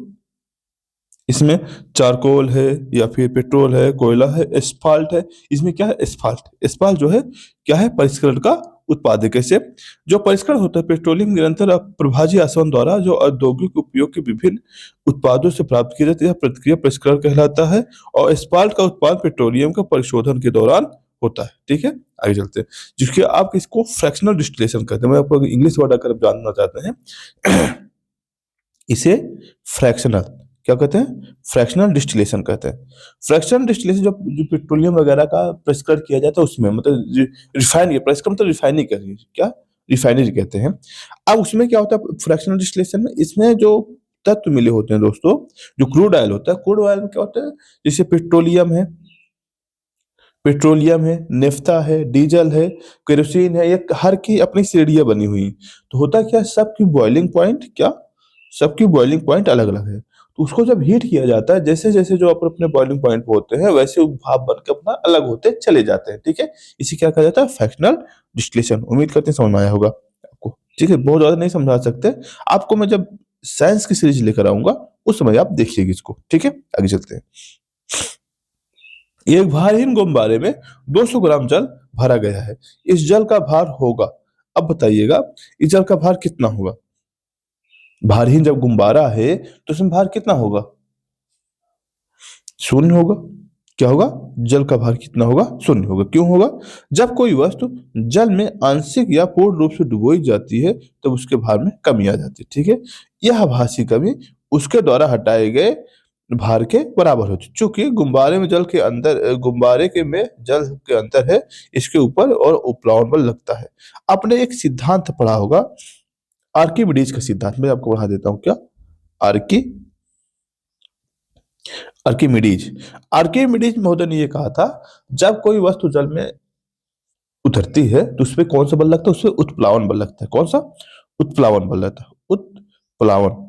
इसमें चारकोल है, या फिर पेट्रोल है, कोयला है, एस्फाल्ट है। इसमें क्या है? एस्फाल्ट। एस्फाल्ट जो है क्या है? परिष्करण का उत्पाद है। कैसे? जो परिष्करण होता है पेट्रोलियम निरंतर प्रभाजी आसवन द्वारा जो औद्योगिक उपयोग के विभिन्न उत्पादों से प्राप्त की जाती है, यह प्रक्रिया परिष्करण कहलाता है। और एस्फाल्ट का उत्पाद पेट्रोलियम का परिशोधन के दौरान होता है। ठीक है, आगे चलते हैं। जिसके आप इसको फ्रैक्शनल डिस्टिलेशन कहते हैं। मैं आपको इंग्लिश वर्ड अगर आप जानना चाहते हैं इसे फ्रैक्शनल क्या कहते हैं? फ्रैक्शनल डिस्टिलेशन कहते हैं। फ्रैक्शनल डिस्टिलेशन जब जो पेट्रोलियम वगैरह का परिष्करण किया जाता है उसमें मतलब रिफाइन परिष्करण मतलब रिफाइनिंग करिए क्या? रिफाइनरी कहते हैं। अब उसमें क्या होता है फ्रैक्शनल डिस्टिलेशन में? इसमें जो तत्व मिले होते हैं दोस्तों, जो क्रूड ऑयल होता है, क्रूड ऑयल में क्या होता है? जैसे पेट्रोलियम है, नेफ्था है, डीजल है, केरोसिन है, ये हर की अपनी श्रेणियां बनी हुई हैं। तो होता क्या है, सबकी बॉइलिंग पॉइंट अलग-अलग है। तो उसको जब हीट किया जाता है, जैसे-जैसे जो अपने बॉइलिंग पॉइंट पे होते हैं, वैसे वो भाप बन के अपना अलग होते चले जाते हैं, ठीक है? इसे क्या कहा जाता है? Fractional distillation. उम्मीद करते हैं समझ में आया होगा आपको, ठीक है? बहुत ज़्यादा नहीं समझा सकते। आपको मैं जब साइंस की सीरीज लेकर आऊँगा, उस समय आप देखिएगा इसको, ठीक है? आगे चलते हैं। एक भारहीन गुब्बारे में 200 ग्राम जल भरा गया है। इस जल का भार होगा, अब बताइएगा इस जल का भार कितना होगा? भारहीन जब गुब्बारा है तो उसमें भार कितना होगा? शून्य होगा। क्या होगा? जल का भार कितना होगा? शून्य होगा। क्यों होगा? जब कोई वस्तु जल में आंशिक या पूर्ण रूप से डुबोई जाती है तब उसके भार में कमी आ जाती है, ठीक है? यह भाषी कमी उसके द्वारा हटाए गए भार के बराबर होती है। चूंकि गुब्बारे के में जल के अंदर है, इसके ऊपर और उपलावन बल लगता है। आपने एक सिद्धांत पढ़ा होगा, आर्किमिडीज का सिद्धांत। मैं आपको पढ़ा देता हूँ क्या? आर्की आर्किमिडीज आर्किमिडीज महोदय ने ये कहा था, जब कोई वस्तु जल में उतरती है तो उसपे कौन सा बल लगता है? उसपे उत्प्लावन बल लगता है। कौन सा? उत्प्लावन बल लगता है। उत्प्लावन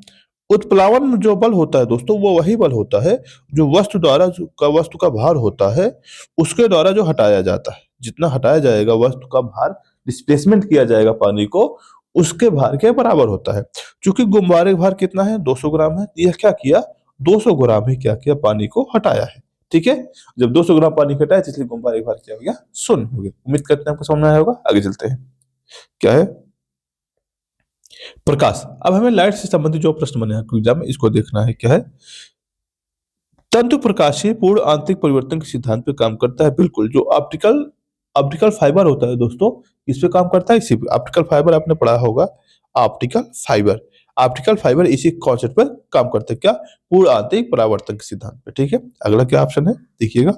उत्प्लावन में जो बल होता है दोस्तों, वो वही बल होता है जो वस्तु का भार होता है उसके द्वारा जो हटाया जाता है। जितना हटाया जाएगा वस्तु का भार, डिस्प्लेसमेंट किया जाएगा पानी को, उसके भार के बराबर होता है। चूंकि गुब्बारे का भार कितना है? 200 ग्राम है। यह क्या किया? 200 ग्राम ही क्या किया? पानी को हटाया है, ठीक है? जब 200 ग्राम पानी हटाया तो इसलिए गुब्बारे का भार क्या हो गया? शून्य हो गया। उम्मीद करते हैं आपको समझ में आया होगा। आगे चलते हैं। क्या है? प्रकाश। अब हमें लाइट से संबंधित जो प्रश्न बने हैं एग्जाम में, इसको देखना है। क्या है? तंतु प्रकाशीय पूर्ण आंतरिक परिवर्तन के सिद्धांत पे काम करता है। बिल्कुल, जो ऑप्टिकल ऑप्टिकल फाइबर होता है दोस्तों, इस पे काम करता है। इसी ऑप्टिकल फाइबर आपने पढ़ा होगा। ऑप्टिकल फाइबर ऑप्टिकल फाइबर इसी कॉन्सेप्ट पर काम करते हैं। क्या? पूर्ण आंतरिक परावर्तन के सिद्धांत पे, ठीक है? अगला क्या ऑप्शन है देखिएगा।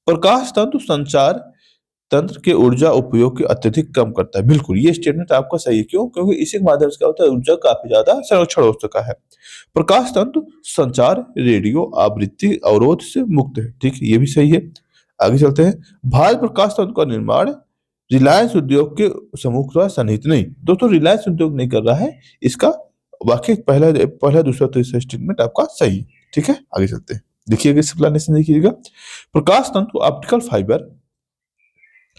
प्रकाश तंतु संचार तंत्र के ऊर्जा उपयोग के अत्यधिक कम करता है। बिल्कुल, ये स्टेटमेंट आपका सही है। क्यों? क्योंकि इसी के माध्यम से क्या होता है, ऊर्जा काफी ज्यादा संरक्षण हो चुका है। प्रकाश तंतु संचार रेडियो आवृत्ति अवरोध से मुक्त है, ठीक है? ये भी सही है। आगे चलते हैं। भारत प्रकाश तंत्र का निर्माण रिलायंस उद्योग के समूह द्वारा सन्निहित नहीं। दोस्तों, रिलायंस उद्योग नहीं कर रहा है इसका। वाक्य पहला पहला दूसरा तीसरा स्टेटमेंट आपका सही है, ठीक है? आगे चलते हैं। देखिएगा एक्सप्लेनेशन देखिएगा। प्रकाश तंतु ऑप्टिकल फाइबर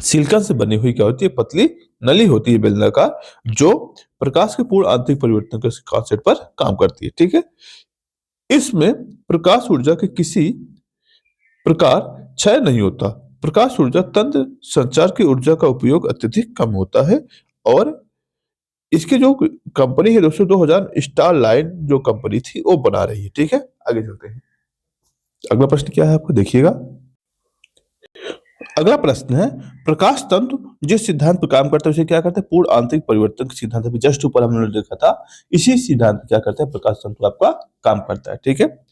सिलिकॉन से बनी हुई क्या होती है? पतली नली होती है बेलनाकार, जो प्रकाश के पूर्ण आंतरिक परिवर्तन के कॉन्सेप्ट पर काम करती है, ठीक है? इसमें प्रकाश ऊर्जा के किसी प्रकार क्षय नहीं होता। प्रकाश ऊर्जा तंत्र संचार की ऊर्जा का उपयोग अत्यधिक कम होता है। और इसकी जो कंपनी है दोस्तों, 2000 स्टार लाइन जो कंपनी थी वो बना रही है, ठीक है? आगे चलते हैं। अगला प्रश्न क्या है आपको देखिएगा। अगला प्रश्न है, प्रकाश तंतु जिस सिद्धांत पर काम करता है उसे क्या करते हैं? पूर्ण आंतरिक परिवर्तन के सिद्धांत। अभी जस्ट ऊपर हमने देखा था, इसी सिद्धांत पर क्या करता है प्रकाश तंतु आपका काम करता है, ठीक है?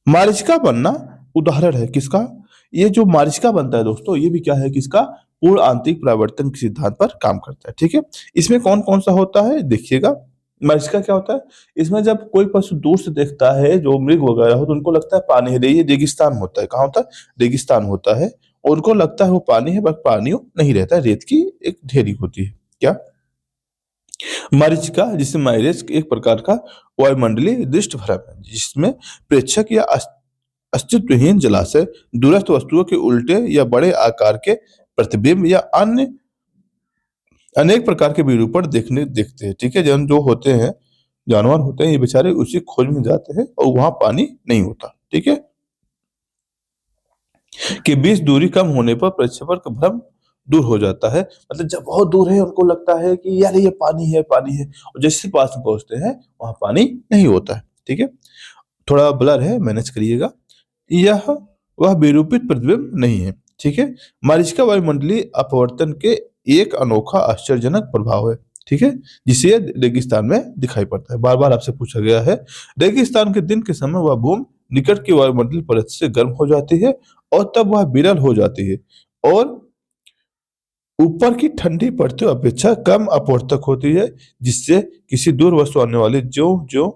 मारीचिका बनना उदाहरण है किसका? ये जो मारीचिका बनता है दोस्तों, ये भी क्या है किसका? पूर्ण आंतरिक परावर्तन के सिद्धांत पर काम करता है, ठीक है? इसमें कौन कौन सा होता है देखिएगा। मारीचिका क्या होता है? इसमें जब कोई पशु दूर से देखता है, जो मृग वगैरह हो, तो उनको लगता है पानी है। ये रेगिस्तान होता है। कहाँ होता है? रेगिस्तान होता है। और उनको लगता है वो पानी है, बट पानी वो नहीं रहता है, रेत की एक ढेरी होती है। क्या? मरीचिका जिसे माइरेज एक प्रकार का वायुमंडलीय दृष्टि भ्रम है, जिसमें प्रेक्षक या अस्तित्वहीन जलाशय, दूरस्थ वस्तुओं के उल्टे या बड़े आकार के प्रतिबिंब या अन्य अनेक प्रकार के विरूपण देखते हैं, ठीक है? जो होते हैं, जानवर होते हैं, ये बेचारे उसी खोज में जाते हैं और वहां पानी नहीं होता, ठीक है? के बीच दूरी कम होने पर प्रक्षेपण का भ्रम दूर हो जाता है। मतलब जब बहुत दूर है उनको लगता है कि यार ये पानी है, पानी है, और जैसे पास में पहुंचते हैं वहां पानी नहीं होता है। ठीक है, थोड़ा ब्लर है, मैनेज करिएगा। यह वह विरूपित प्रतिबिंब नहीं है। ठीक है, मारीचिका वायुमंडलीय अपवर्तन के एक अनोखा आश्चर्यजनक प्रभाव है। ठीक है, जिसे रेगिस्तान में दिखाई पड़ता है। बार बार आपसे पूछा गया है, रेगिस्तान के दिन के समय वह भूमि निकट की वायुमंडलीय परत से गर्म हो जाती है और तब वह विरल हो जाती है और ऊपर की ठंडी परतों अपेक्षा कम अपवर्तक होती है, जिससे किसी दूर वस्तु आने वाली जो जो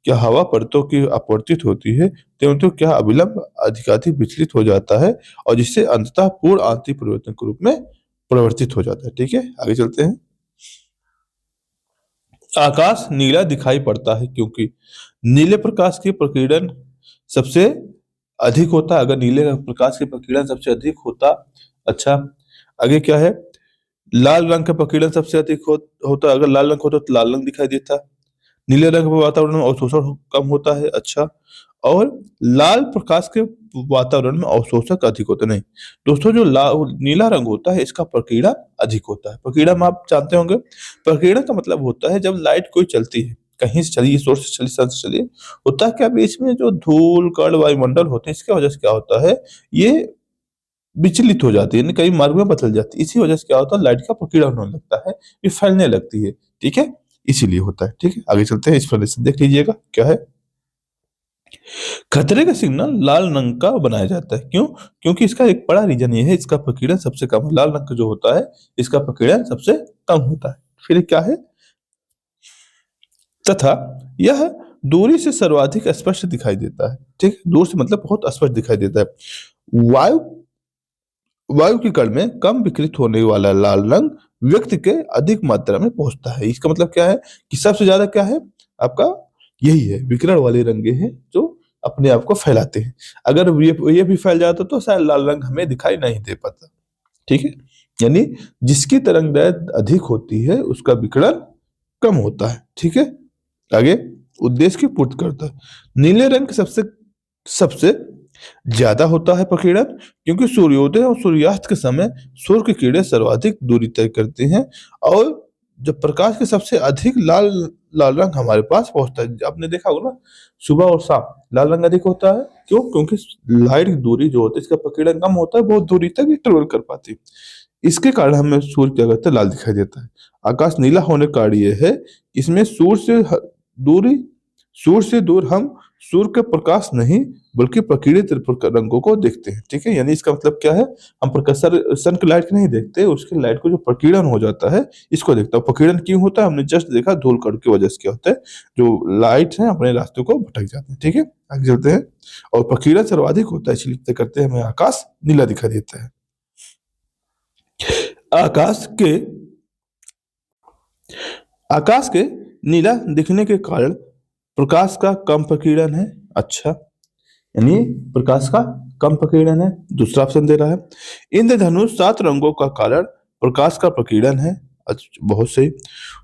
क्या हवा परतों की अपवर्तित होती है, त्यों त्यों क्या अविलंब अधिकाधिक विचलित हो जाता है और जिससे अंततः पूर्ण आंतरिक परिवर्तन के रूप में परिवर्तित हो जाता है। ठीक है, आगे चलते हैं। आकाश नीला दिखाई पड़ता है क्योंकि नीले प्रकाश की प्रकीर्णन सबसे अधिक होता है। अगर नीले प्रकाश की प्रकीर्णन सबसे अधिक होता, अच्छा, आगे क्या है, लाल रंग का प्रकीर्णन सबसे अधिक होता। अगर लाल रंग होता तो लाल रंग दिखाई देता। नीले रंग में वातावरण में अवशोषण कम होता है, अच्छा, और लाल प्रकाश के वातावरण में अवशोषक अधिक होते नहीं। दोस्तों, जो नीला रंग होता है इसका प्रकीर्णन अधिक होता है। प्रकीर्णन आप जानते होंगे, प्रकीर्णन का मतलब होता है जब लाइट कोई चलती है, कहीं से चलिए, सोर्स से चलिए, सन से चलिए, होता है क्या, बीच में जो धूल कण वायुमंडल होते हैं इसकी वजह से क्या होता है, ये विचलित हो जाती है, यानी कई मार्ग में बदल जाती है। इसी वजह से क्या होता है, लाइट का प्रकीर्णन होने लगता है, ये फैलने लगती है। ठीक है, इसीलिए होता है। ठीक है, आगे चलते हैं, एक्सप्लेनेशन देख लीजिएगा क्या है। खतरे का सिग्नल लाल रंग का बनाया जाता है, क्यों? क्योंकि इसका एक बड़ा रीजन ये है, इसका प्रकीर्णन सबसे कम है। लाल रंग का जो होता है इसका प्रकीर्णन सबसे कम होता है। फिर क्या है, तथा यह दूरी से सर्वाधिक स्पष्ट दिखाई देता है। ठीक है, दूर से मतलब बहुत स्पष्ट दिखाई देता है। वायु वायु के कण में कम विकृत होने वाला लाल रंग व्यक्ति के अधिक मात्रा में पहुंचता है। इसका मतलब क्या है कि सबसे ज्यादा क्या है आपका, यही है, विकिरण वाले रंगे हैं जो अपने आप को फैलाते हैं। अगर ये भी फैल जाता तो शायद लाल रंग हमें दिखाई नहीं दे पाता। ठीक है, यानी जिसकी तरंग दैर्घ्य अधिक होती है उसका विकिरण कम होता है। ठीक है, आगे, उद्देश्य की पूर्ति करता है। नीले रंग के सबसे सबसे ज्यादा होता है प्रकीर्णन, क्योंकि सूर्योदय और सूर्यास्त के समय सूर्य की किरणें सर्वाधिक दूरी तय करती हैं और जब प्रकाश के सबसे अधिक लाल लाल रंग हमारे पास पहुंचता है। आपने देखा होगा ना, सुबह और शाम लाल रंग अधिक होता है। क्यों? क्योंकि लाइट की दूरी जो होती है इसका प्रकीर्णन कम होता है, बहुत दूरी तक ये ट्रेवल कर पाती है। इसके कारण हमें सूर्य क्या करता है, लाल दिखाई देता है। आकाश नीला होने का कारण यह है, इसमें दूरी सूर्य से दूर हम सूर्य के प्रकाश नहीं बल्कि प्रकीर्णित रंगों को देखते हैं। ठीक है, यानी इसका मतलब क्या है, हम प्रकाश सन की लाइट नहीं देखते, उसकी लाइट को जो प्रकीर्णन हो जाता है इसको देखता है। प्रकीर्णन क्यों होता है, हमने जस्ट देखा, धूल कण की वजह से क्या होता है, जो लाइट है अपने रास्ते को भटक जाते हैं। ठीक है, आगे चलते हैं। और प्रकीर्णन सर्वाधिक होता है, इसलिए तय करते हैं हमें आकाश नीला दिखाई देता है। आकाश के आकाश के नीला दिखने के कारण प्रकाश का कम प्रकीर्णन है। अच्छा, यानी प्रकाश का कम प्रकीर्णन है, दूसरा ऑप्शन दे रहा है। इंद्रधनुष 7 रंगों का कारण प्रकाश का प्रकीर्णन है। अच्छा, बहुत सही।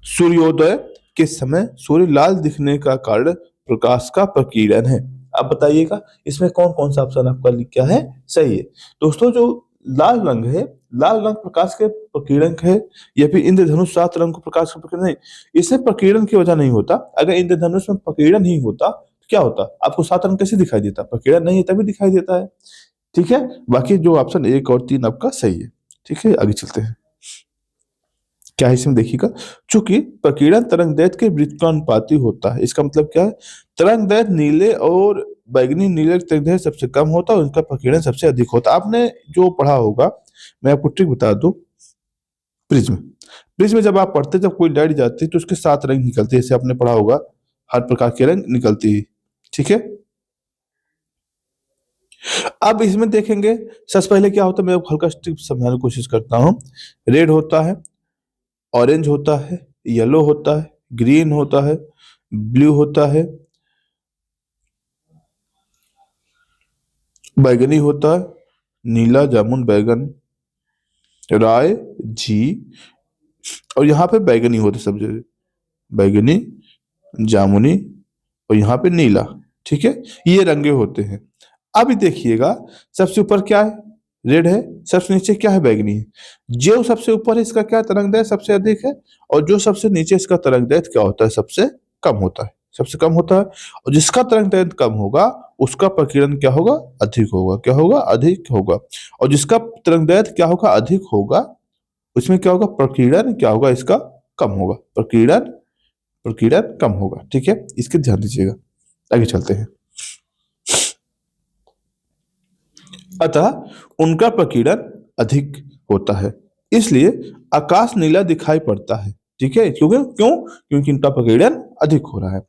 सूर्योदय के समय सूर्य लाल दिखने का कारण प्रकाश का प्रकीर्णन है। आप बताइएगा इसमें कौन कौन सा ऑप्शन आपका क्या है, सही है। दोस्तों, जो लाल रंग है, लाल रंग प्रकाश के प्रकीर्णन है, या फिर इंद्रधनुष 7 रंग को प्रकाश का प्रकीर्णन नहीं, इससे प्रकीर्णन की वजह नहीं होता। अगर इंद्रधनुष में प्रकीर्णन ही होता तो क्या होता, आपको 7 रंग कैसे दिखाई देता, प्रकीर्णन नहीं है तभी दिखाई देता है। ठीक है, बाकी जो ऑप्शन 1 और 3 आपका सही है। ठीक है, आगे चलते हैं। क्या है इसमें देखिएगा, चूंकि प्रकीर्णन तरंग दैर्घ्य के व्युत्क्रमानुपाती होता है। इसका मतलब क्या है, तरंग दैर्घ्य नीले और बैगनी नीले तरंग दैर्घ्य सबसे कम होता है और उनका प्रकीर्णन सबसे अधिक होता है। आपने जो पढ़ा होगा, मैं आपको ट्रिक बता दूं, प्रिज्म प्रिज्म जब आप पढ़ते, जब कोई लाइट जाती है तो उसके 7 रंग निकलते हैं, जैसे आपने पढ़ा होगा, हर प्रकार के रंग निकलती है। ठीक है, अब इसमें देखेंगे, सबसे पहले क्या होता है, मैं आपको हल्का स्ट्रिप समझाने की कोशिश करता हूँ। रेड होता है, ऑरेंज होता है, येलो होता है, ग्रीन होता है, ब्लू होता है, बैगनी होता है, नीला, जामुन, बैगन, राय, जी, और यहाँ पे बैगनी होते सब जगह, बैगनी, जामुनी, और यहाँ पे नीला। ठीक है, ये रंगे होते हैं। अब देखिएगा, सबसे ऊपर क्या है, रेड है, सबसे नीचे क्या है, बैगनी है। जो सबसे ऊपर है इसका क्या तरंगदैर्घ्य सबसे अधिक है, और जो सबसे नीचे इसका तरंगदैर्घ्य क्या होता है, सबसे कम होता है, सबसे कम होता है। और जिसका तरंगदैर्घ्य कम होगा उसका प्रकीर्णन क्या होगा, अधिक होगा, क्या होगा, अधिक होगा। और जिसका तरंगदैर्घ्य क्या होगा, अधिक होगा, उसमें क्या होगा, प्रकीर्णन क्या होगा, इसका कम होगा, प्रकीर्णन प्रकीर्णन कम होगा। ठीक है, इसके ध्यान दीजिएगा। आगे चलते हैं। अतः उनका प्रकीर्णन अधिक होता है, इसलिए आकाश नीला दिखाई पड़ता है। ठीक है, क्योंकि इनका प्रकीर्णन अधिक हो रहा है।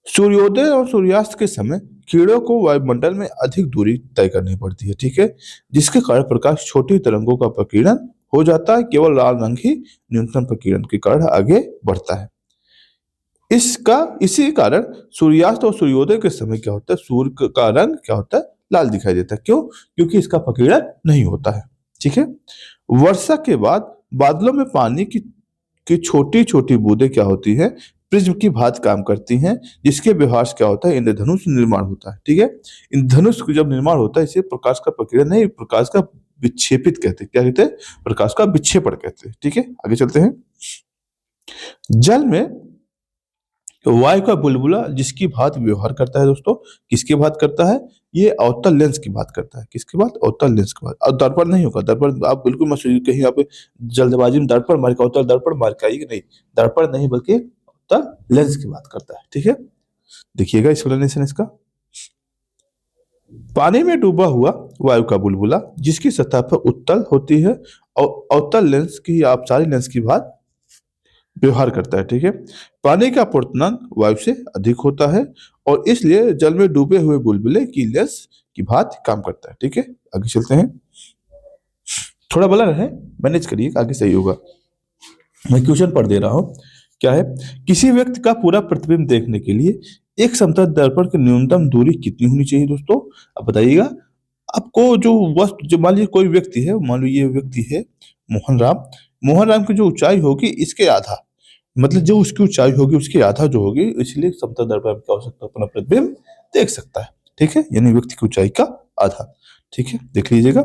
सूर्योदय और सूर्यास्त के समय कीड़ों को वायुमंडल में अधिक दूरी तय करनी पड़ती है। ठीक है, जिसके कारण प्रकाश छोटी तरंगों का प्रकीर्णन हो जाता है, केवल लाल रंग ही न्यूनतम प्रकीर्णन के कारण आगे बढ़ता है। इसी कारण सूर्यास्त और सूर्योदय के समय क्या होता है, सूर्य का रंग क्या होता है, लाल दिखाई देता है। क्यों, क्योंकि इसका प्रकीर्णन नहीं होता है। ठीक है, वर्षा के बाद बादलों में पानी की छोटी छोटी बूंदें क्या होती है, प्रिज्म की भांति काम करती हैं, जिसके व्यवहार से क्या होता है, इंद्रधनुष निर्माण होता है। ठीक है, इंद्रधनुष जब निर्माण होता है इसे प्रकाश का प्रकीर्णन नहीं, प्रकाश का विक्षेपित कहते हैं। क्या कहते हैं, प्रकाश का विक्षेपण कहते हैं। ठीक है, आगे चलते हैं। जल में वायु का बुलबुला जिसकी भांति व्यवहार करता है दोस्तों, किसकी बात करता है, ये अवतल लेंस की बात करता है। किसकी बात, अवतल लेंस की बात। और दर्पण नहीं होगा, दर्पण आप बिल्कुल मत सोचिए कहीं आप जल्दबाजी में दर्पण मार के अवतल दर्पण मार के आइए, नहीं, दर्पण नहीं बल्कि अवतल लेंस की बात करता है। ठीक है, देखिएगा एक्सप्लेनेशन इसका। पानी में डूबा हुआ वायु का बुलबुला जिसकी सतह पर उत्तल होती है और अवतल लेंस की या अपसारी लेंस की बात व्यवहार करता है। ठीक है, पानी का अपवर्तनांक वायु से अधिक होता है और इसलिए जल में डूबे हुए बुलबुले की लेंस की भांति काम करता है। ठीक है, आगे चलते हैं। थोड़ा बड़ा रहे, मैनेज करिए, आगे सही होगा। मैं क्वेश्चन पढ़ दे रहा हूँ। क्या है, किसी व्यक्ति का पूरा प्रतिबिंब देखने के लिए एक समतल दर्पण की न्यूनतम दूरी कितनी होनी चाहिए दोस्तों, अब बताइएगा। आपको जो वस्तु, जो मान लीजिए कोई व्यक्ति है, मान लीजिए ये व्यक्ति है मोहन राम, मोहन राम की जो ऊंचाई होगी इसके आधा, मतलब जो उसकी ऊंचाई होगी उसकी आधा जो होगी, इसलिए समतल दर्पण में क्या हो सकता है, अपना प्रतिबिंब देख सकता है। ठीक है, यानी व्यक्ति की ऊंचाई का आधा। ठीक है, देख लीजिएगा।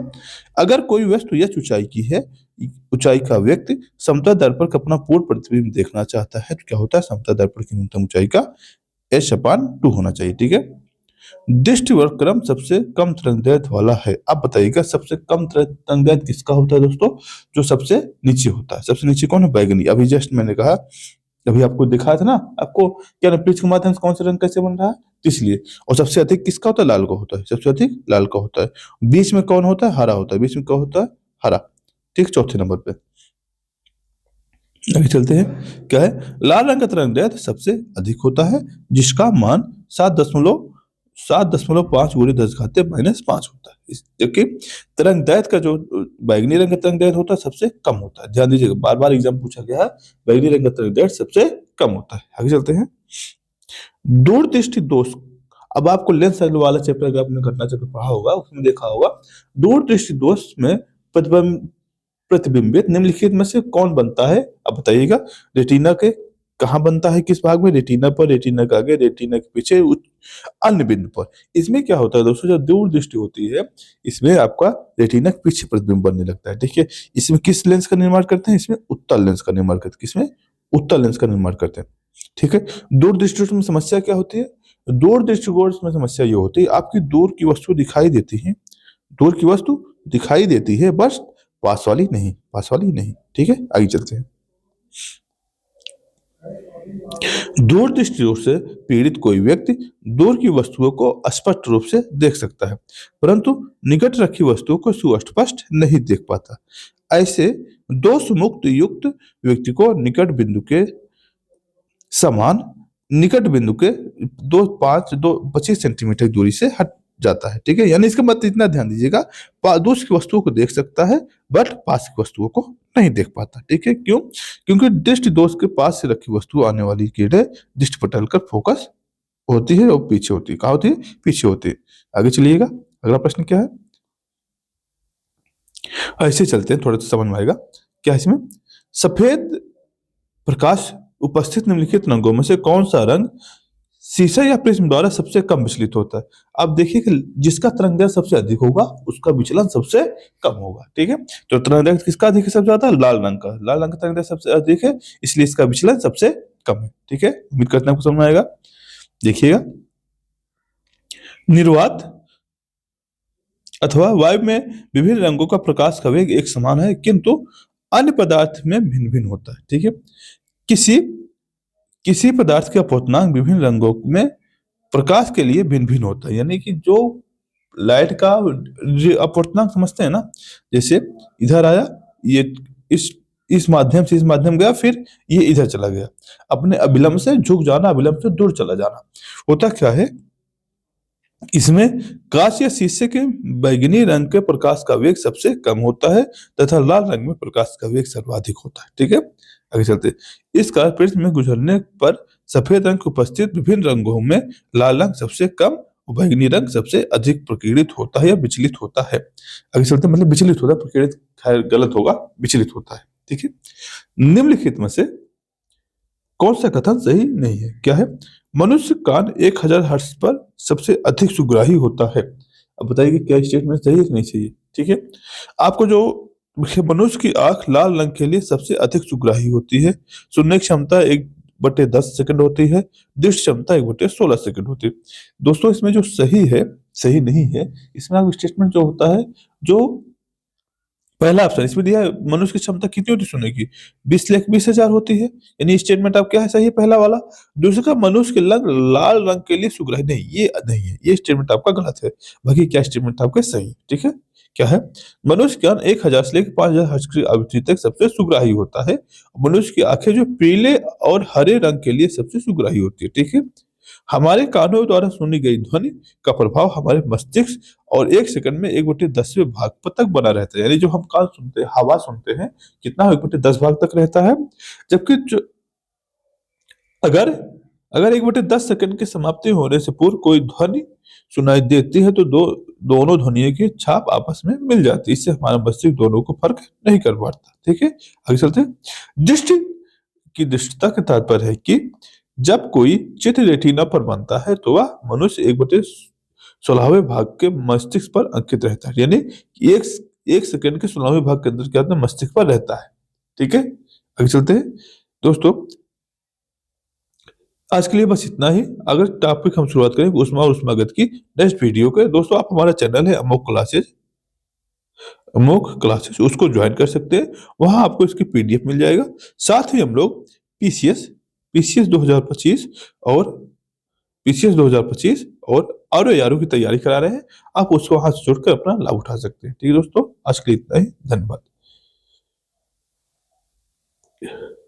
अगर कोई वस्तु यह ऊंचाई की है, ऊंचाई का व्यक्ति समतल दर्पण का अपना पूर्ण प्रतिबिंब देखना चाहता है, तो क्या होता है, समतल दर्पण की न्यूनतम ऊंचाई का h/2 होना चाहिए। ठीक है, दृष्टिवर्ग क्रम सबसे कम तरंगदैर्घ्य वाला है। आप बताइएगा सबसे कम तरंगदैर्घ्य किसका होता है दोस्तों, जो सबसे नीचे होता है। सबसे नीचे कौन है, बैगनी। अभी जस्ट मैंने कहा, अभी आपको दिखाया था ना, आपको क्या ना, प्रिज्म के माध्यम से कौन सा रंग कैसे बन रहा है, तो इसलिए। और सबसे अधिक किसका होता है, लाल का होता है, सबसे अधिक लाल का होता है। बीच में कौन होता है, हरा होता है, बीच में कौन होता है, हरा। ठीक, चौथे नंबर पे। आगे चलते हैं। क्या है, लाल रंग का तरंगदैर्घ्य सबसे अधिक होता है, जिसका मान 7.5 गुणे 10⁻⁻5 होता है। जबकि तरंगदैर्घ्य का जो बैगनी रंग का तरंगदैर्घ्य होता है सबसे कम होता है। ध्यान दीजिएगा, बार बार एग्जाम पूछा गया है, बैगनी रंग का तरंगदैर्घ्य सबसे कम होता है। आगे चलते हैं। दूरदृष्टि दोष। अब आपको लेंस वाला चैप्टर अगर आपने घटना चक्र पढ़ा होगा, उसमें देखा होगा, दूरदृष्टि दोष में प्रतिबिंब प्रतिबिंबित निम्नलिखित में से कौन बनता है, अब बताइएगा। रेटिना के कहाँ बनता है, किस भाग में, रेटिना पर, रेटिना के आगे, रेटिना के पीछे, अन्य बिंदु पर। इसमें क्या होता है दोस्तों, जब दूर दृष्टि होती है इसमें आपका रेटिना के पीछे प्रतिबिंब बनने लगता है। ठीक है, इसमें किस लेंस का निर्माण करते हैं, इसमें उत्तल लेंस का निर्माण करते हैं। किसमें, उत्तल लेंस का निर्माण करते हैं। ठीक है, दूर दृष्टि में समस्या क्या होती है, दूर दृष्टिकोण में समस्या ये होती है, आपकी दूर की वस्तु दिखाई देती है, दूर की वस्तु दिखाई देती है, बस पास वाली नहीं, पास वाली नहीं। ठीक है, आगे चलते हैं। दूर दृष्टि रोग से पीड़ित कोई व्यक्ति दूर की वस्तुओं को स्पष्ट रूप से देख सकता है, परंतु निकट रखी वस्तुओं को सुस्पष्ट नहीं देख पाता। ऐसे दोष मुक्त युक्त व्यक्ति को निकट बिंदु के 25 सेंटीमीटर दूरी से हट जाता है। ठीक है, यानी इसका मतलब इतना ध्यान दीजिएगा, दूर की वस्तुओं को देख सकता है बट पास की वस्तुओं को नहीं देख पाता। ठीक है, क्यों, क्योंकि दृष्टि दोष के पास से रखी वस्तु आने वाली किरणें दृष्टि पटल कर फोकस होती है और पीछे होती है। कहाँ होती है, पीछे होती है। आगे चलिएगा, अगला प्रश्न क्या है, ऐसे चलते हैं, थोड़ा सा समझ में आएगा। क्या इसमें, सफेद प्रकाश उपस्थित निम्नलिखित रंगों में से कौन सा रंग शीशा या प्रिज्म द्वारा सबसे कम विचलित होता है। अब देखिए कि जिसका तरंगदैर्घ्य सबसे अधिक होगा उसका विचलन सबसे कम होगा। ठीक है, तो तरंगदैर्घ्य किसका अधिक है सबसे ज्यादा? लाल रंग का। लाल रंग का तरंगदैर्घ्य सबसे अधिक है, इसलिए इसका विचलन सबसे कम है। ठीक है, उम्मीद करते हैं आपको समझ में आएगा। देखिएगा, निर्वात अथवा वायु में विभिन्न रंगों का प्रकाश का वेग एक समान है, किंतु अन्य पदार्थ में भिन्न भिन्न होता है। ठीक है, किसी किसी पदार्थ का अपवर्तनांक विभिन्न रंगों में प्रकाश के लिए भिन्न भिन्न होता है। यानी कि जो लाइट का अपवर्तनांक समझते हैं ना, जैसे इधर आया, ये इस माध्यम से इस माध्यम गया, फिर ये इधर चला गया। अपने अभिलंब से झुक जाना, अभिलंब से दूर चला जाना। होता क्या है, इसमें कांच या शीशे के बैंगनी रंग के प्रकाश का वेग सबसे कम होता है तथा लाल रंग में प्रकाश का वेग सर्वाधिक होता है। ठीक है, आगे चलते हैं। इस कारण प्रिज्म में गुजरने पर सफेद रंग उपस्थित विभिन्न रंगों में लाल रंग सबसे कम और बैंगनी रंग सबसे अधिक प्रकीर्णित होता है या विचलित होता है। आगे चलते हैं, मतलब विचलित होता है, प्रकीर्णित खैर गलत होगा, विचलित होता है। ठीक है, निम्नलिखित में से कौन सा कथन सही नहीं है? क्या है? मनुष्य कान 1000 हर्ट्ज पर सबसे अधिक सुग्राही होता है। अब बताइए कि क्या स्टेटमेंट सही है कि नहीं सही है? ठीक है, आपको जो मनुष्य की आंख लाल रंग के लिए सबसे अधिक सुग्राही होती है। सुनने की क्षमता 1/10 सेकंड होती है। दृष्टि क्षमता 1/16 सेकंड होती है। दोस्तों, इसमें जो सही है, सही नहीं है, इसमें आप स्टेटमेंट जो होता है, जो पहला ऑप्शन इसमें दिया है, मनुष्य की क्षमता कितनी होती है सुनने की? 20,20,000 होती है। यानी स्टेटमेंट आप क्या है, सही है पहला वाला। दूसरा का मनुष्य के लंग लाल रंग के लिए सुग्राही नहीं, ये नहीं है, ये स्टेटमेंट आपका गलत है। बाकी क्या स्टेटमेंट आपका सही है? ठीक है, क्या है? मनुष्य का 1000 से लेकर 5000 हर्ट्ज की आवृत्ति तक सबसे सुग्राही होता है। मनुष्य की आंखें जो पीले और हरे रंग के लिए सबसे सुग्राही होती है। ठीक है, हमारे कानों द्वारा सुनी गई ध्वनि का प्रभाव हमारे मस्तिष्क और 1 सेकंड में 1/10वें भाग पर तक बना रहता है। यानी जो हम कान सुनते हैं, हवा सुनते हैं, कितना 1/10 भाग तक रहता है। जबकि जो अगर अगर 1/10 सेकंड की समाप्ति होने से पूर्व कोई ध्वनि सुनाई देती है तो दोनों ध्वनियों की छाप आपस में मिल जाती है। इससे हमारा मस्तिष्क दोनों को फर्क नहीं कर पाता। ठीक है, आगे चलते हैं। दृष्टि की दृष्टता का तात्पर्य है कि जब कोई चित्र रेटिना पर बनता है तो वह मनुष्य 1/16वें भाग के मस्तिष्क पर अंकित रहता है। यानी एक एक सेकंड के 16वें भाग के अंदर क्या होता है, मस्तिष्क पर रहता है। ठीक है, आगे चलते हैं। दोस्तों, आज के लिए बस इतना ही। अगर टॉपिक हम शुरुआत करें ऊष्मा और ऊष्मागत की नेक्स्ट वीडियो के, दोस्तों आप हमारा चैनल है अमोक क्लासेज, उसको ज्वाइन कर सकते हैं। वहां आपको इसकी पीडीएफ मिल जाएगा। साथ ही हम लोग पीसीएस पीसीएस 2025 और पीसीएस 2025 और आरओ की तैयारी करा रहे हैं। आप उसको वहां से जुड़कर अपना लाभ उठा सकते हैं। ठीक है दोस्तों, आज के लिए इतना ही। धन्यवाद।